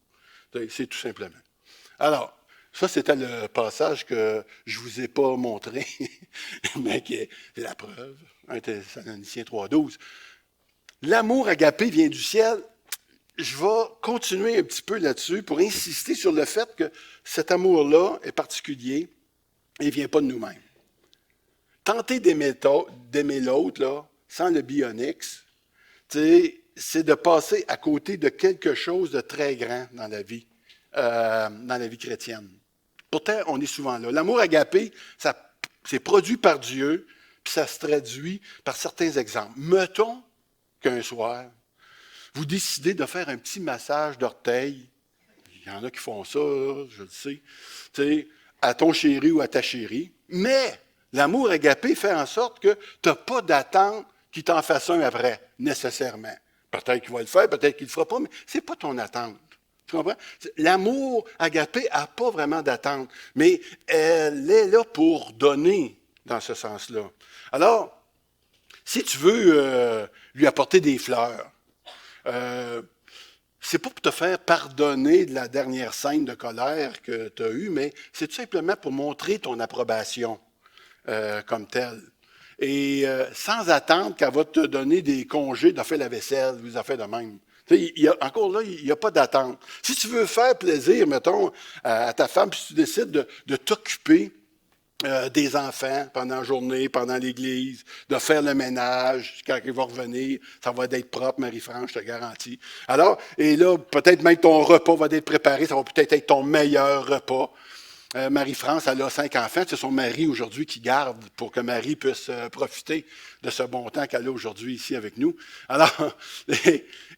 C'est tout simplement. Alors, ça, c'était le passage que je ne vous ai pas montré, mais qui est la preuve. 1 Thessaloniciens 3,12. L'amour agapé vient du ciel. Je vais continuer un petit peu là-dessus pour insister sur le fait que cet amour-là est particulier et ne vient pas de nous-mêmes. Tenter d'aimer l'autre, là, sans le bionyx, c'est de passer à côté de quelque chose de très grand dans la vie chrétienne. Pourtant, on est souvent là. L'amour agapé, c'est produit par Dieu, puis ça se traduit par certains exemples. Mettons qu'un soir, vous décidez de faire un petit massage d'orteil. Il y en a qui font ça, là, je le sais, à ton chéri ou à ta chérie. Mais l'amour agapé fait en sorte que tu n'as pas d'attente qu'il t'en fasse un après, nécessairement. Peut-être qu'il va le faire, peut-être qu'il ne le fera pas, mais ce n'est pas ton attente. Tu comprends? L'amour agapé n'a pas vraiment d'attente, mais elle est là pour donner dans ce sens-là. Alors, si tu veux lui apporter des fleurs, c'est pas pour te faire pardonner de la dernière scène de colère que tu as eue, mais c'est tout simplement pour montrer ton approbation comme telle. Et sans attendre qu'elle va te donner des congés de faire la vaisselle, vous en faites de même. Encore là, il n'y a pas d'attente. Si tu veux faire plaisir, mettons, à ta femme, puis tu décides de t'occuper des enfants pendant la journée, pendant l'église, de faire le ménage, quand il va revenir, ça va être propre, Marie-France, je te garantis. Alors, et là, peut-être même ton repas va être préparé, ça va peut-être être ton meilleur repas. Marie-France, elle a 5 enfants, c'est son mari aujourd'hui qui garde pour que Marie puisse profiter de ce bon temps qu'elle a aujourd'hui ici avec nous. Alors,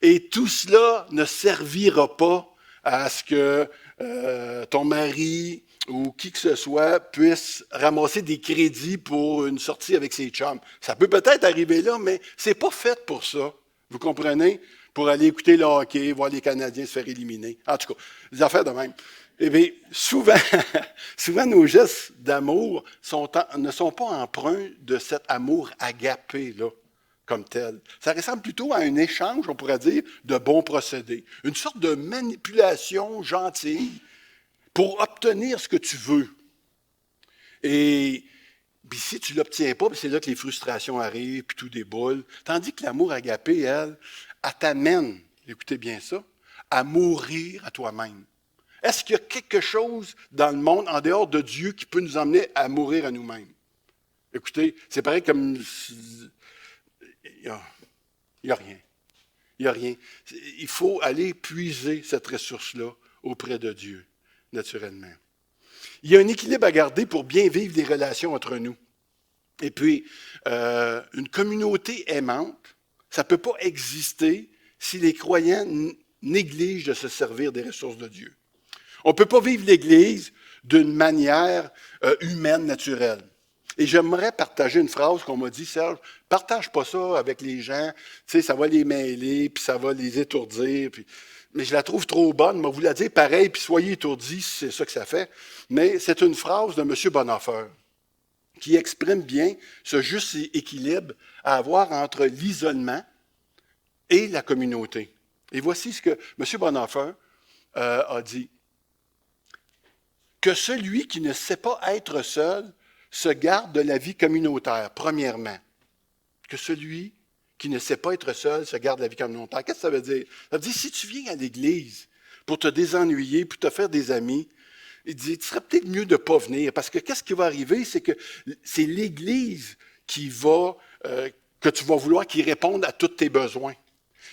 et tout cela ne servira pas à ce que ton mari ou qui que ce soit puisse ramasser des crédits pour une sortie avec ses chums. Ça peut peut-être arriver là, mais c'est pas fait pour ça. Vous comprenez? Pour aller écouter le hockey, voir les Canadiens se faire éliminer. En tout cas, des affaires de même. Eh bien, souvent, nos gestes d'amour ne sont pas empreints de cet amour agapé-là, comme tel. Ça ressemble plutôt à un échange, on pourrait dire, de bons procédés. Une sorte de manipulation gentille pour obtenir ce que tu veux. Et puis si tu ne l'obtiens pas, c'est là que les frustrations arrivent, puis tout déboule. Tandis que l'amour agapé, elle t'amène, écoutez bien ça, à mourir à toi-même. Est-ce qu'il y a quelque chose dans le monde, en dehors de Dieu, qui peut nous emmener à mourir à nous-mêmes? Écoutez, c'est pareil comme... Il n'y a rien. Il n'y a rien. Il faut aller puiser cette ressource-là auprès de Dieu, naturellement. Il y a un équilibre à garder pour bien vivre les relations entre nous. Et puis, une communauté aimante, ça ne peut pas exister si les croyants négligent de se servir des ressources de Dieu. On ne peut pas vivre l'Église d'une manière humaine, naturelle. Et j'aimerais partager une phrase qu'on m'a dit, Serge, partage pas ça avec les gens, tu sais, ça va les mêler, puis ça va les étourdir, mais je la trouve trop bonne, mais vous la dire pareil, puis soyez étourdis, c'est ça que ça fait. Mais c'est une phrase de M. Bonhoeffer qui exprime bien ce juste équilibre à avoir entre l'isolement et la communauté. Et voici ce que M. Bonhoeffer a dit. Que celui qui ne sait pas être seul se garde de la vie communautaire, premièrement. Que celui qui ne sait pas être seul se garde de la vie communautaire. Qu'est-ce que ça veut dire? Ça veut dire, si tu viens à l'Église pour te désennuyer, pour te faire des amis, il dit, tu serait peut-être mieux de ne pas venir. Parce que qu'est-ce qui va arriver? C'est que c'est l'Église que tu vas vouloir qui réponde à tous tes besoins.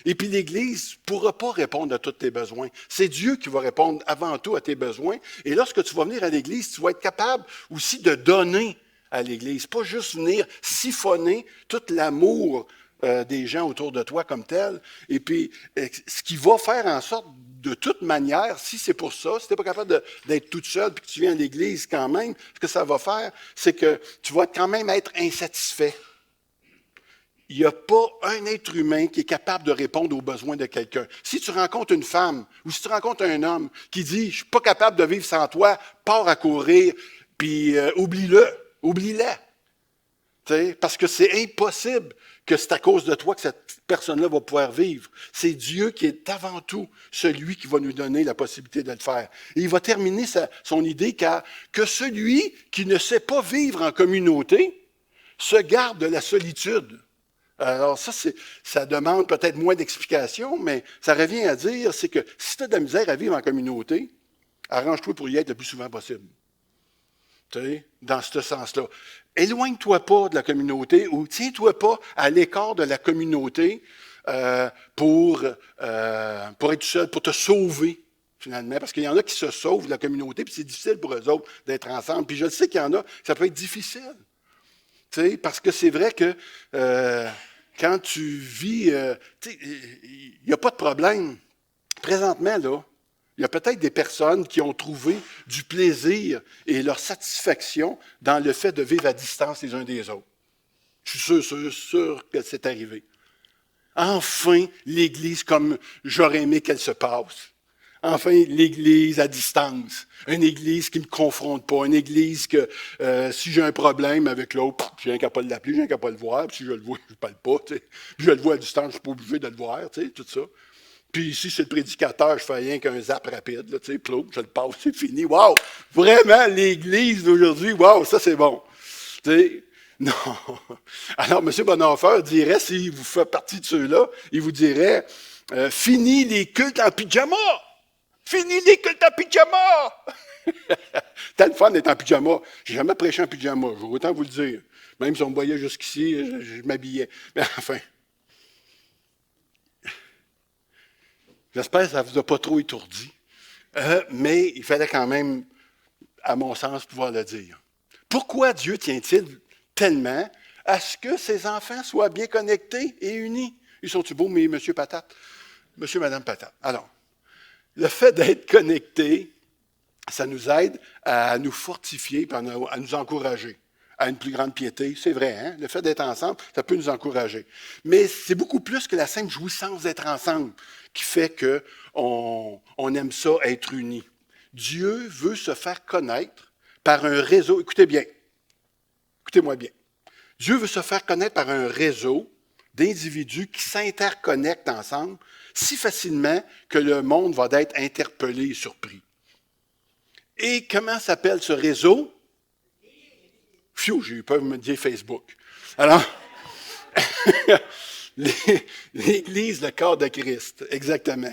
Et puis l'Église ne pourra pas répondre à tous tes besoins. C'est Dieu qui va répondre avant tout à tes besoins. Et lorsque tu vas venir à l'Église, tu vas être capable aussi de donner à l'Église. Pas juste venir siphonner tout l'amour des gens autour de toi comme tel. Et puis, ce qui va faire en sorte, de toute manière, si c'est pour ça, si tu n'es pas capable d'être toute seule et que tu viens à l'Église quand même, ce que ça va faire, c'est que tu vas quand même être insatisfait. Il n'y a pas un être humain qui est capable de répondre aux besoins de quelqu'un. Si tu rencontres une femme ou si tu rencontres un homme qui dit « Je ne suis pas capable de vivre sans toi », pars à courir, puis oublie-la. Parce que c'est impossible que c'est à cause de toi que cette personne-là va pouvoir vivre. C'est Dieu qui est avant tout celui qui va nous donner la possibilité de le faire. Et il va terminer son idée que celui qui ne sait pas vivre en communauté se garde de la solitude. Alors ça demande peut-être moins d'explications, mais ça revient à dire, c'est que si tu as de la misère à vivre en communauté, arrange-toi pour y être le plus souvent possible. Tu sais, dans ce sens-là. Éloigne-toi pas de la communauté ou tiens-toi pas à l'écart de la communauté pour être seul, pour te sauver, finalement. Parce qu'il y en a qui se sauvent de la communauté, puis c'est difficile pour eux autres d'être ensemble. Puis je sais qu'il y en a, ça peut être difficile. Tu sais, parce que c'est vrai que quand tu vis, il n'y a pas de problème. Présentement, là, il y a peut-être des personnes qui ont trouvé du plaisir et leur satisfaction dans le fait de vivre à distance les uns des autres. Je suis sûr que c'est arrivé. Enfin, l'Église comme j'aurais aimé qu'elle se passe. Enfin, l'Église à distance. Une Église qui ne me confronte pas. Une Église que si j'ai un problème avec l'autre, j'ai un qu'à pas l'appeler, j'ai un qu'à pas le voir. Puis si je le vois, je ne parle pas. Puis je le vois à distance, je ne suis pas obligé de le voir, tout ça. Puis ici, c'est le prédicateur, je fais rien qu'un zap rapide, là, plop, je le passe, c'est fini. Wow! Vraiment, l'Église d'aujourd'hui, wow, ça c'est bon. Non. Alors, M. Bonhoeffer dirait, s'il vous fait partie de ceux-là, il vous dirait, fini les cultes en pyjama! Fini les cultes en pyjama! Telle fun d'être en pyjama. J'ai jamais prêché en pyjama, je vais autant vous le dire. Même si on me voyait jusqu'ici, je m'habillais. Mais enfin. J'espère que ça ne vous a pas trop étourdi, mais il fallait quand même, à mon sens, pouvoir le dire. Pourquoi Dieu tient-il tellement à ce que ses enfants soient bien connectés et unis? Ils sont-ils beaux, mais Monsieur Patate? Monsieur, Madame Patate. Alors, le fait d'être connectés, ça nous aide à nous fortifier et à nous encourager à une plus grande piété. C'est vrai, hein? Le fait d'être ensemble, ça peut nous encourager. Mais c'est beaucoup plus que la simple jouissance d'être ensemble qui fait qu'on aime ça, être unis. Dieu veut se faire connaître par un réseau. Écoutez bien. Écoutez-moi bien. Dieu veut se faire connaître par un réseau d'individus qui s'interconnectent ensemble si facilement que le monde va être interpellé et surpris. Et comment s'appelle ce réseau? Pfiou, j'ai eu peur de me dire Facebook. Alors, l'Église, le corps de Christ, exactement.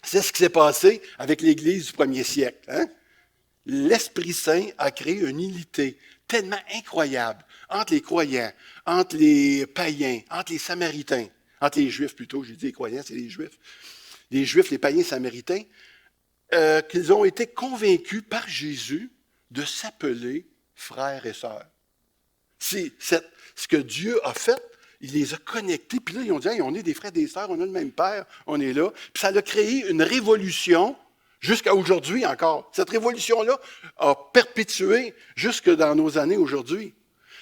C'est ce qui s'est passé avec l'Église du premier siècle. Hein? L'Esprit Saint a créé une unité tellement incroyable entre les croyants, entre les païens, entre les Samaritains, entre les Juifs plutôt, j'ai dit les croyants, c'est les Juifs. Les Juifs, les païens, les Samaritains, qu'ils ont été convaincus par Jésus de s'appeler frères et sœurs. C'est ce que Dieu a fait, il les a connectés, puis là, ils ont dit, hey, on est des frères et des sœurs, on a le même Père, on est là. Puis ça a créé une révolution jusqu'à aujourd'hui encore. Cette révolution-là a perpétué jusque dans nos années aujourd'hui.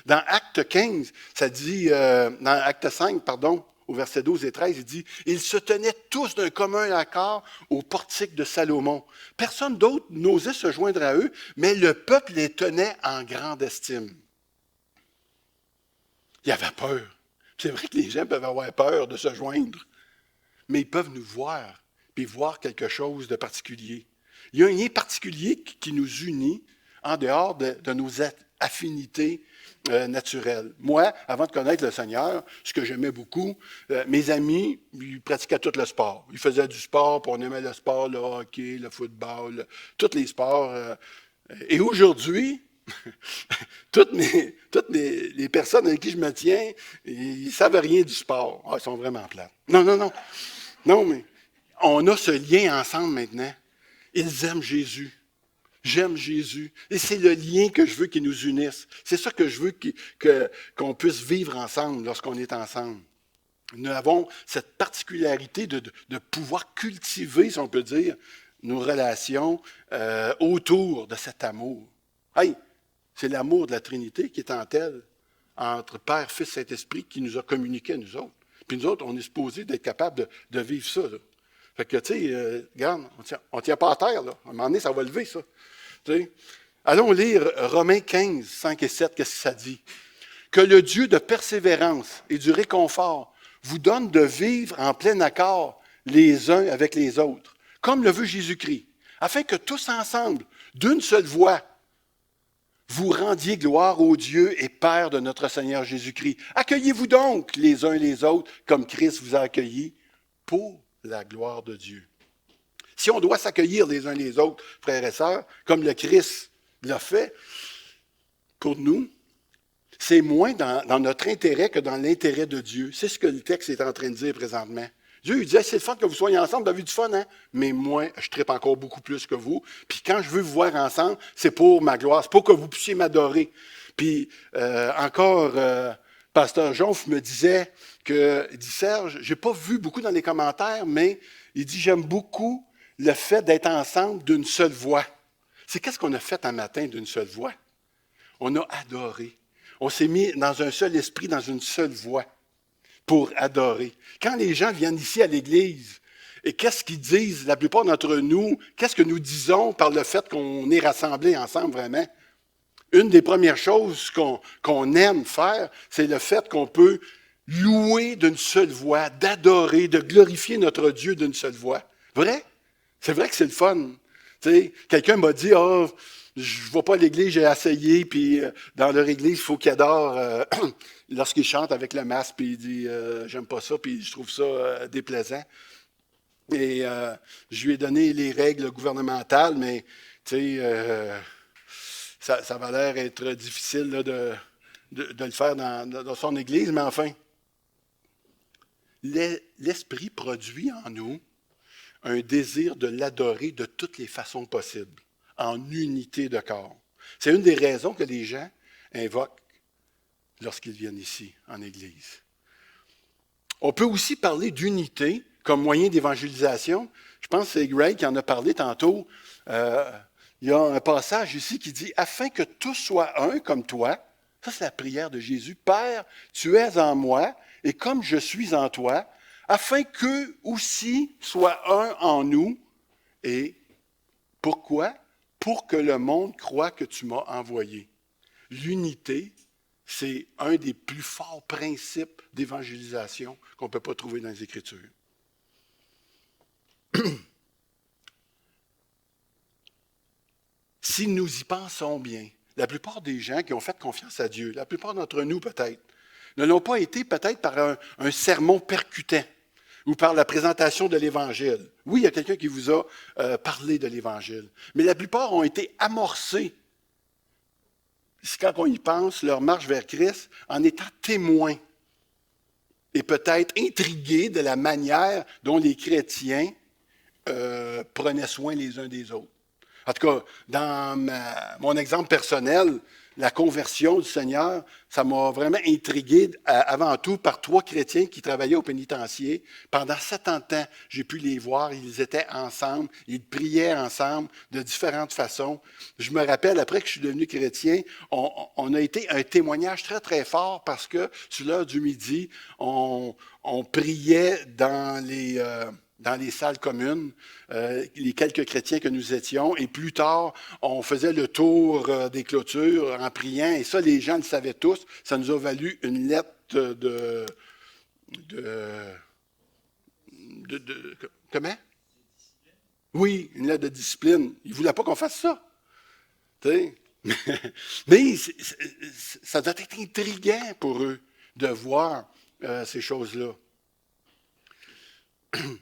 Dans Acte 15, ça dit, dans Acte 5, pardon, au verset 12 et 13, il dit, ils se tenaient tous d'un commun accord au portique de Salomon. Personne d'autre n'osait se joindre à eux, mais le peuple les tenait en grande estime. Il y avait peur. C'est vrai que les gens peuvent avoir peur de se joindre. mais ils peuvent nous voir, puis voir quelque chose de particulier. Il y a un lien particulier qui nous unit en dehors de nos affinités naturelles. Moi, avant de connaître le Seigneur, ce que j'aimais beaucoup, mes amis, ils pratiquaient tout le sport. Ils faisaient du sport, puis on aimait le sport, le hockey, le football, tous les sports. Et aujourd'hui, toutes les personnes avec qui je me tiens, ils ne savent rien du sport. Ah, ils sont vraiment plates. Non. Non, mais on a ce lien ensemble maintenant. Ils aiment Jésus. J'aime Jésus. Et c'est le lien que je veux qui nous unisse. C'est ça que je veux qu'on puisse vivre ensemble lorsqu'on est ensemble. Nous avons cette particularité de pouvoir cultiver, si on peut dire, nos relations autour de cet amour. Hey, c'est l'amour de la Trinité qui est en elle, entre Père, Fils, Saint-Esprit, qui nous a communiqué à nous autres. Puis nous autres, on est supposés d'être capables de vivre ça. Là. Fait que, tu sais, regarde, on ne tient pas à terre. Là. À un moment donné, ça va lever, ça. T'sais. Allons lire Romains 15, 5 et 7, qu'est-ce que ça dit? Que le Dieu de persévérance et du réconfort vous donne de vivre en plein accord les uns avec les autres, comme le veut Jésus-Christ, afin que tous ensemble, d'une seule voix, vous rendiez gloire au Dieu et Père de notre Seigneur Jésus-Christ. Accueillez-vous donc les uns les autres comme Christ vous a accueillis pour la gloire de Dieu. Si on doit s'accueillir les uns les autres, frères et sœurs, comme le Christ l'a fait pour nous, c'est moins dans notre intérêt que dans l'intérêt de Dieu. C'est ce que le texte est en train de dire présentement. Dieu, il disait, c'est le fun que vous soyez ensemble, vous avez du fun, hein? Mais moi, je tripe encore beaucoup plus que vous. Puis quand je veux vous voir ensemble, c'est pour ma gloire, c'est pour que vous puissiez m'adorer. Puis Pasteur Jonf me disait il dit, Serge, je n'ai pas vu beaucoup dans les commentaires, mais il dit, j'aime beaucoup le fait d'être ensemble d'une seule voix. C'est qu'est-ce qu'on a fait un matin d'une seule voix? On a adoré. On s'est mis dans un seul esprit, dans une seule voix pour adorer. Quand les gens viennent ici à l'Église, et qu'est-ce qu'ils disent, la plupart d'entre nous, qu'est-ce que nous disons par le fait qu'on est rassemblés ensemble vraiment? Une des premières choses qu'on aime faire, c'est le fait qu'on peut louer d'une seule voix, d'adorer, de glorifier notre Dieu d'une seule voix. Vrai? C'est vrai que c'est le fun. Tu sais, quelqu'un m'a dit, je ne vais pas à l'église, j'ai essayé, puis dans leur église, il faut qu'ils adorent lorsqu'ils chantent avec le masque, puis il dit, j'aime pas ça, puis je trouve ça déplaisant. Et je lui ai donné les règles gouvernementales, mais tu sais, ça va l'air être difficile là, de le faire dans son église, mais enfin, l'Esprit produit en nous un désir de l'adorer de toutes les façons possibles, en unité de corps. C'est une des raisons que les gens invoquent lorsqu'ils viennent ici, en Église. On peut aussi parler d'unité comme moyen d'évangélisation. Je pense que c'est Greg qui en a parlé tantôt. Il y a un passage ici qui dit « Afin que tous soient un comme toi », ça c'est la prière de Jésus, « Père, tu es en moi, et comme je suis en toi, afin qu'eux aussi soient un en nous. » Et pourquoi? Pour que le monde croie que tu m'as envoyé. L'unité, c'est un des plus forts principes d'évangélisation qu'on ne peut pas trouver dans les Écritures. Si nous y pensons bien, la plupart des gens qui ont fait confiance à Dieu, la plupart d'entre nous peut-être, ne l'ont pas été peut-être par un sermon percutant ou par la présentation de l'Évangile. Oui, il y a quelqu'un qui vous a parlé de l'Évangile, mais la plupart ont été amorcés, quand on y pense, leur marche vers Christ, en étant témoins et peut-être intrigués de la manière dont les chrétiens prenaient soin les uns des autres. En tout cas, dans mon exemple personnel, la conversion du Seigneur, ça m'a vraiment intrigué avant tout par 3 chrétiens qui travaillaient au pénitencier. Pendant 7 ans de temps, j'ai pu les voir, ils étaient ensemble, ils priaient ensemble de différentes façons. Je me rappelle, après que je suis devenu chrétien, on a été un témoignage très, très fort parce que sur l'heure du midi, on priait dans les salles communes, les quelques chrétiens que nous étions. Et plus tard, on faisait le tour des clôtures en priant. Et ça, les gens le savaient tous. Ça nous a valu une lettre Comment? Oui, une lettre de discipline. Ils ne voulaient pas qu'on fasse ça. Tu sais? Mais ça doit être intriguant pour eux de voir ces choses-là.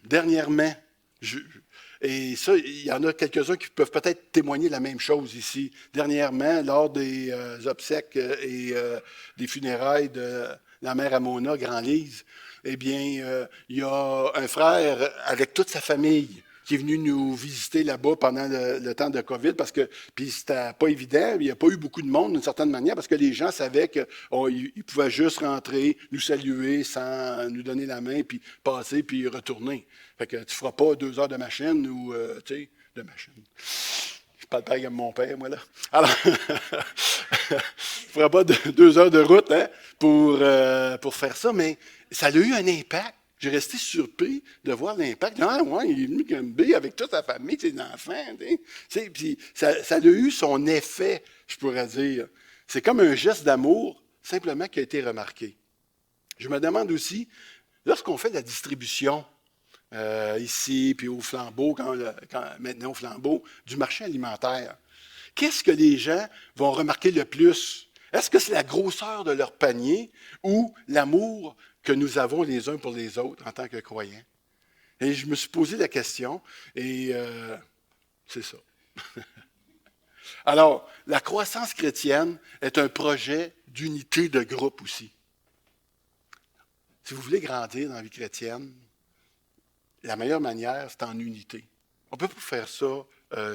Dernièrement, et ça, il y en a quelques-uns qui peuvent peut-être témoigner la même chose ici. Dernièrement, lors des obsèques et des funérailles de la mère Amona, Grand-Lise, eh bien, il y a un frère avec toute sa famille qui est venu nous visiter là-bas pendant le temps de COVID, parce que, puis c'était pas évident, il n'y a pas eu beaucoup de monde d'une certaine manière, parce que les gens savaient qu'ils pouvaient juste rentrer, nous saluer sans nous donner la main, puis passer, puis retourner. Fait que tu ne feras pas 2 heures de machine ou, tu sais, de machine. Je parle pareil comme mon père, moi, là. Alors, tu ne feras pas 2 heures de route pour faire ça, mais ça a eu un impact. J'ai resté surpris de voir l'impact. Ah, ouais, il est venu comme B avec toute sa famille, ses enfants. Puis ça a eu son effet, je pourrais dire. C'est comme un geste d'amour, simplement, qui a été remarqué. Je me demande aussi, lorsqu'on fait la distribution, ici, puis au flambeau, maintenant au flambeau, du marché alimentaire, qu'est-ce que les gens vont remarquer le plus? Est-ce que c'est la grosseur de leur panier ou l'amour que nous avons les uns pour les autres en tant que croyants? Et je me suis posé la question, et c'est ça. Alors, la croissance chrétienne est un projet d'unité de groupe aussi. Si vous voulez grandir dans la vie chrétienne, la meilleure manière, c'est en unité. On ne peut pas faire ça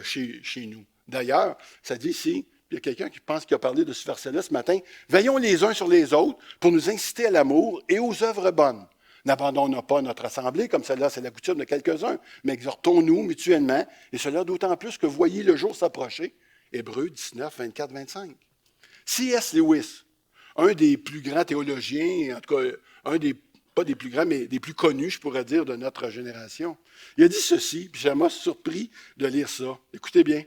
chez nous. D'ailleurs, ça dit ici, il y a quelqu'un qui pense qu'il a parlé de ce verset-là ce matin. Veillons les uns sur les autres pour nous inciter à l'amour et aux œuvres bonnes. N'abandonnons pas notre assemblée, comme celle-là, c'est la coutume de quelques-uns, mais exhortons-nous mutuellement, et cela d'autant plus que voyez le jour s'approcher. Hébreux 19, 24, 25. C.S. Lewis, un des plus grands théologiens, en tout cas, pas des plus grands, mais des plus connus, je pourrais dire, de notre génération, il a dit ceci, puis ça m'a surpris de lire ça. Écoutez bien.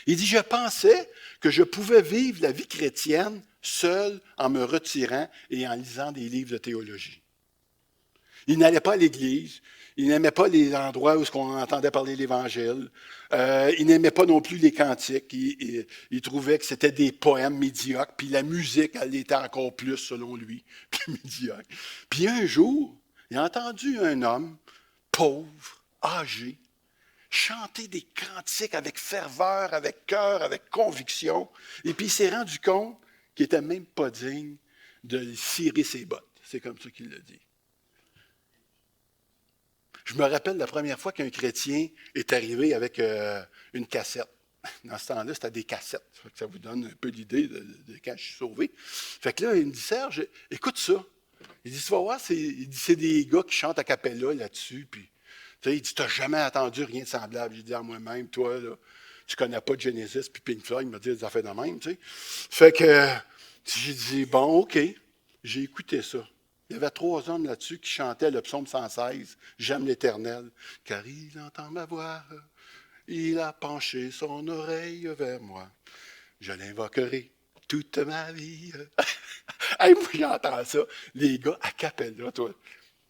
Il dit, je pensais que je pouvais vivre la vie chrétienne seul en me retirant et en lisant des livres de théologie. Il n'allait pas à l'église, il n'aimait pas les endroits où on entendait parler l'Évangile, il n'aimait pas non plus les cantiques, il trouvait que c'était des poèmes médiocres, puis la musique, elle était encore plus, selon lui, plus médiocre. Puis un jour, il a entendu un homme pauvre, âgé, chanter des cantiques avec ferveur, avec cœur, avec conviction. Et puis il s'est rendu compte qu'il n'était même pas digne de cirer ses bottes. C'est comme ça qu'il l'a dit. Je me rappelle la première fois qu'un chrétien est arrivé avec une cassette. Dans ce temps-là, c'était des cassettes. Ça vous donne un peu l'idée de quand je suis sauvé. Fait que là, il me dit, Serge, écoute ça. Il dit, tu vas voir, c'est des gars qui chantent a cappella là-dessus, puis il dit, tu n'as jamais entendu rien de semblable. J'ai dit à moi-même, toi, là, tu ne connais pas de Genesis, puis Pink Floyd, il m'a dit des affaires de même, tu sais. Fait que j'ai dit, bon, OK. J'ai écouté ça. Il y avait 3 hommes là-dessus qui chantaient le psaume 116, J'aime l'Éternel, car il entend ma voix, il a penché son oreille vers moi. Je l'invoquerai toute ma vie. Hey, moi, j'entends ça. Les gars, à cappella, toi.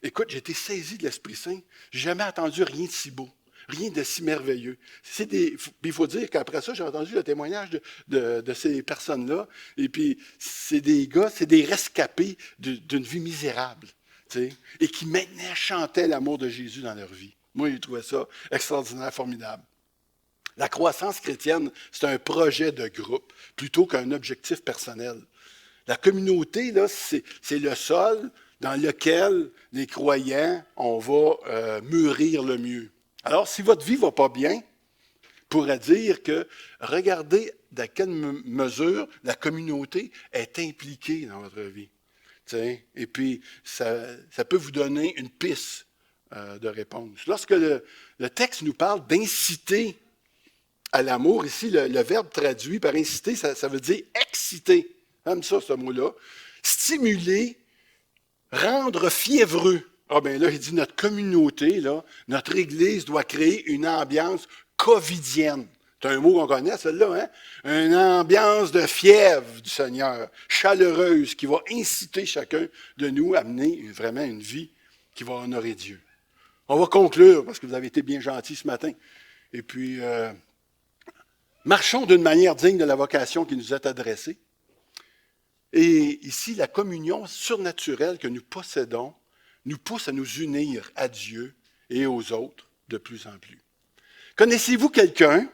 Écoute, j'ai été saisi de l'Esprit Saint. Je n'ai jamais entendu rien de si beau, rien de si merveilleux. Puis il faut dire qu'après ça, j'ai entendu le témoignage de ces personnes-là. Et puis, c'est des gars, c'est des rescapés d'une vie misérable, et qui maintenant chantaient l'amour de Jésus dans leur vie. Moi, j'ai trouvé ça extraordinaire, formidable. La croissance chrétienne, c'est un projet de groupe plutôt qu'un objectif personnel. La communauté, là, c'est le sol dans lequel les croyants, on va mûrir le mieux. Alors, si votre vie ne va pas bien, on pourrait dire que regardez dans quelle mesure la communauté est impliquée dans votre vie. T'sais? Et puis, ça peut vous donner une piste de réponse. Lorsque le texte nous parle d'inciter à l'amour, ici, le verbe traduit par inciter, ça veut dire exciter. J'aime ça, ce mot-là. Stimuler, rendre fiévreux. Ah bien là, il dit notre communauté, là, notre Église doit créer une ambiance covidienne. C'est un mot qu'on connaît, celle-là, hein? Une ambiance de fièvre du Seigneur, chaleureuse, qui va inciter chacun de nous à mener vraiment une vie qui va honorer Dieu. On va conclure, parce que vous avez été bien gentils ce matin. Et puis, marchons d'une manière digne de la vocation qui nous est adressée. Et ici, la communion surnaturelle que nous possédons nous pousse à nous unir à Dieu et aux autres de plus en plus. Connaissez-vous quelqu'un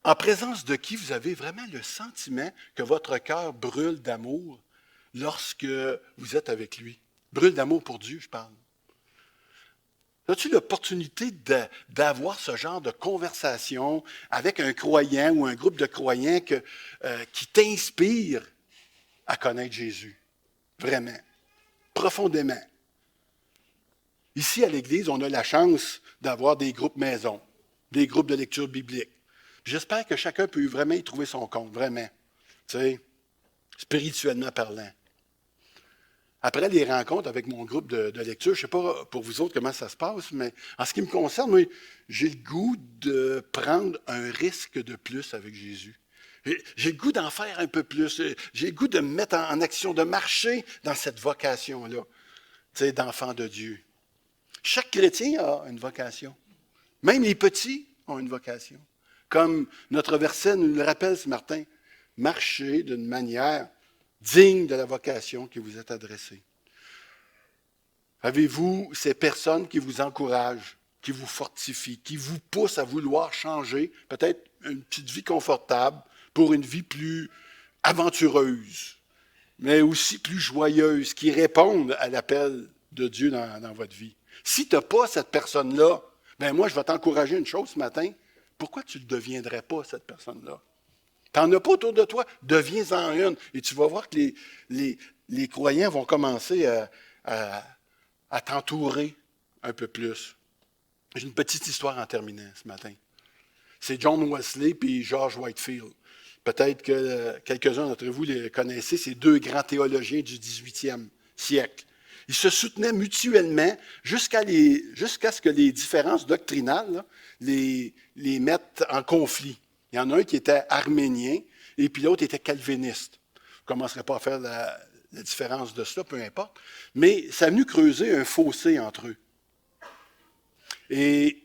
en présence de qui vous avez vraiment le sentiment que votre cœur brûle d'amour lorsque vous êtes avec lui? Brûle d'amour pour Dieu, je parle. As-tu l'opportunité d'avoir ce genre de conversation avec un croyant ou un groupe de croyants qui t'inspire à connaître Jésus? Vraiment, profondément. Ici, à l'Église, on a la chance d'avoir des groupes maison, des groupes de lecture biblique. J'espère que chacun peut vraiment y trouver son compte, vraiment, tu sais, spirituellement parlant. Après les rencontres avec mon groupe de lecture, je ne sais pas pour vous autres comment ça se passe, mais en ce qui me concerne, moi, j'ai le goût de prendre un risque de plus avec Jésus. J'ai le goût d'en faire un peu plus. J'ai le goût de me mettre en action, de marcher dans cette vocation-là, tu sais, d'enfant de Dieu. Chaque chrétien a une vocation. Même les petits ont une vocation. Comme notre verset nous le rappelle ce matin, marchez d'une manière digne de la vocation qui vous est adressée. Avez-vous ces personnes qui vous encouragent, qui vous fortifient, qui vous poussent à vouloir changer, peut-être une petite vie confortable pour une vie plus aventureuse, mais aussi plus joyeuse, qui répondent à l'appel de Dieu dans votre vie? Si tu n'as pas cette personne-là, bien moi, je vais t'encourager une chose ce matin. Pourquoi tu ne deviendrais pas cette personne-là? Tu n'en as pas autour de toi, deviens-en une. Et tu vas voir que les croyants vont commencer à t'entourer un peu plus. J'ai une petite histoire en terminant ce matin. C'est John Wesley et George Whitefield. Peut-être que quelques-uns d'entre vous les connaissez, ces deux grands théologiens du 18e siècle. Ils se soutenaient mutuellement jusqu'à ce que les différences doctrinales là, les mettent en conflit. Il y en a un qui était arménien et puis l'autre était calviniste. Je ne commencerai pas à faire la différence de cela, peu importe. Mais ça a venu creuser un fossé entre eux. Et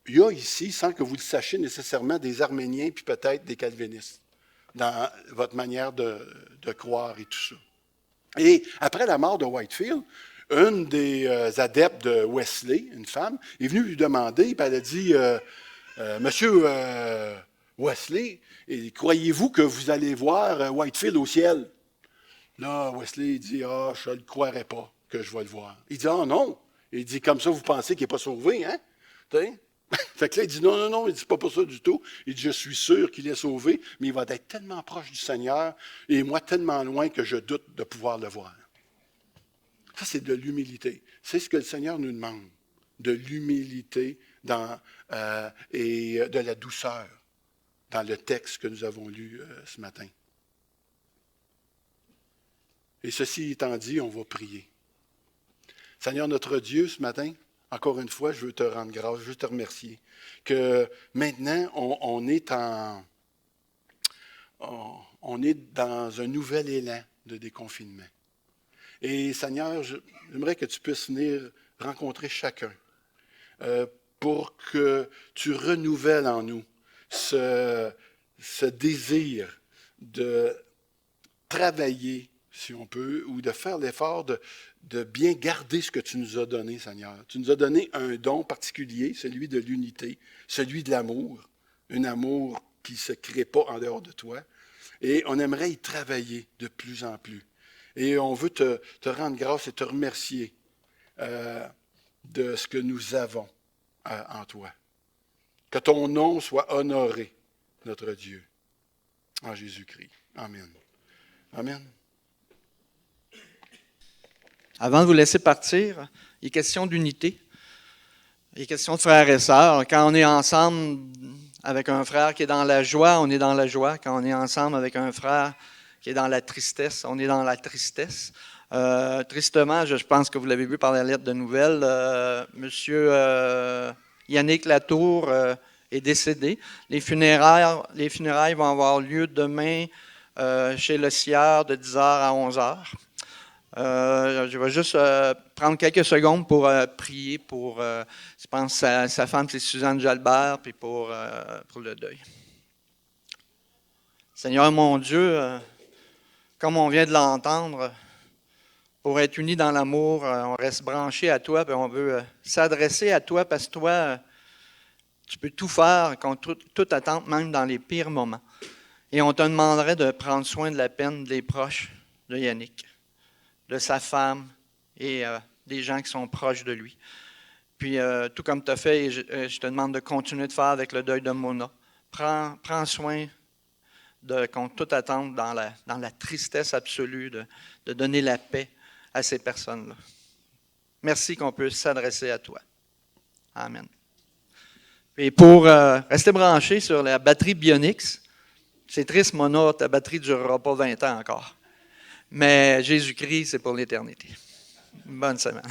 il y a ici, sans que vous le sachiez nécessairement, des arméniens puis peut-être des calvinistes dans votre manière de croire et tout ça. Et après la mort de Whitefield, une des adeptes de Wesley, une femme, est venue lui demander, puis elle a dit Monsieur Wesley, croyez-vous que vous allez voir Whitefield au ciel? Là, Wesley dit je ne le croirais pas que je vais le voir. Il dit non. Il dit comme ça, vous pensez qu'il n'est pas sauvé, hein? Fait que là, il dit non, il dit pas pour ça du tout. Il dit je suis sûr qu'il est sauvé, mais il va être tellement proche du Seigneur et moi tellement loin que je doute de pouvoir le voir. Ça, c'est de l'humilité. C'est ce que le Seigneur nous demande, de l'humilité et de la douceur dans le texte que nous avons lu ce matin. Et ceci étant dit, on va prier. Seigneur notre Dieu, ce matin, encore une fois, je veux te rendre grâce, je veux te remercier que maintenant, on est dans un nouvel élan de déconfinement. Et Seigneur, j'aimerais que tu puisses venir rencontrer chacun pour que tu renouvelles en nous ce désir de travailler, si on peut, ou de faire l'effort de bien garder ce que tu nous as donné, Seigneur. Tu nous as donné un don particulier, celui de l'unité, celui de l'amour, un amour qui ne se crée pas en dehors de toi. Et on aimerait y travailler de plus en plus. Et on veut te rendre grâce et te remercier de ce que nous avons en toi. Que ton nom soit honoré, notre Dieu. En Jésus-Christ. Amen. Amen. Avant de vous laisser partir, il est question d'unité. Il est question de frères et sœurs. Quand on est ensemble avec un frère qui est dans la joie, on est dans la joie. Quand on est ensemble avec un frère qui est dans la tristesse, on est dans la tristesse. Tristement, je pense que vous l'avez vu par la lettre de nouvelles, Monsieur Yannick Latour est décédé. Les funérailles vont avoir lieu demain chez le Sieur de 10h à 11h. Je vais juste prendre quelques secondes pour prier pour, je pense, sa femme, c'est Suzanne Jalbert, puis pour le deuil. Seigneur mon Dieu, comme on vient de l'entendre, pour être unis dans l'amour, on reste branché à toi, puis on veut s'adresser à toi parce que toi, tu peux tout faire contre toute attente, même dans les pires moments. Et on te demanderait de prendre soin de la peine des proches de Yannick, de sa femme et des gens qui sont proches de lui. Puis, tout comme tu as fait, je te demande de continuer de faire avec le deuil de Mona. Prends soin contre toute attente dans la tristesse absolue, de donner la paix à ces personnes-là. Merci qu'on puisse s'adresser à toi. Amen. Et pour rester branché sur la batterie Bionix, c'est triste, Mona, ta batterie ne durera pas 20 ans encore. Mais Jésus-Christ, c'est pour l'éternité. Bonne semaine.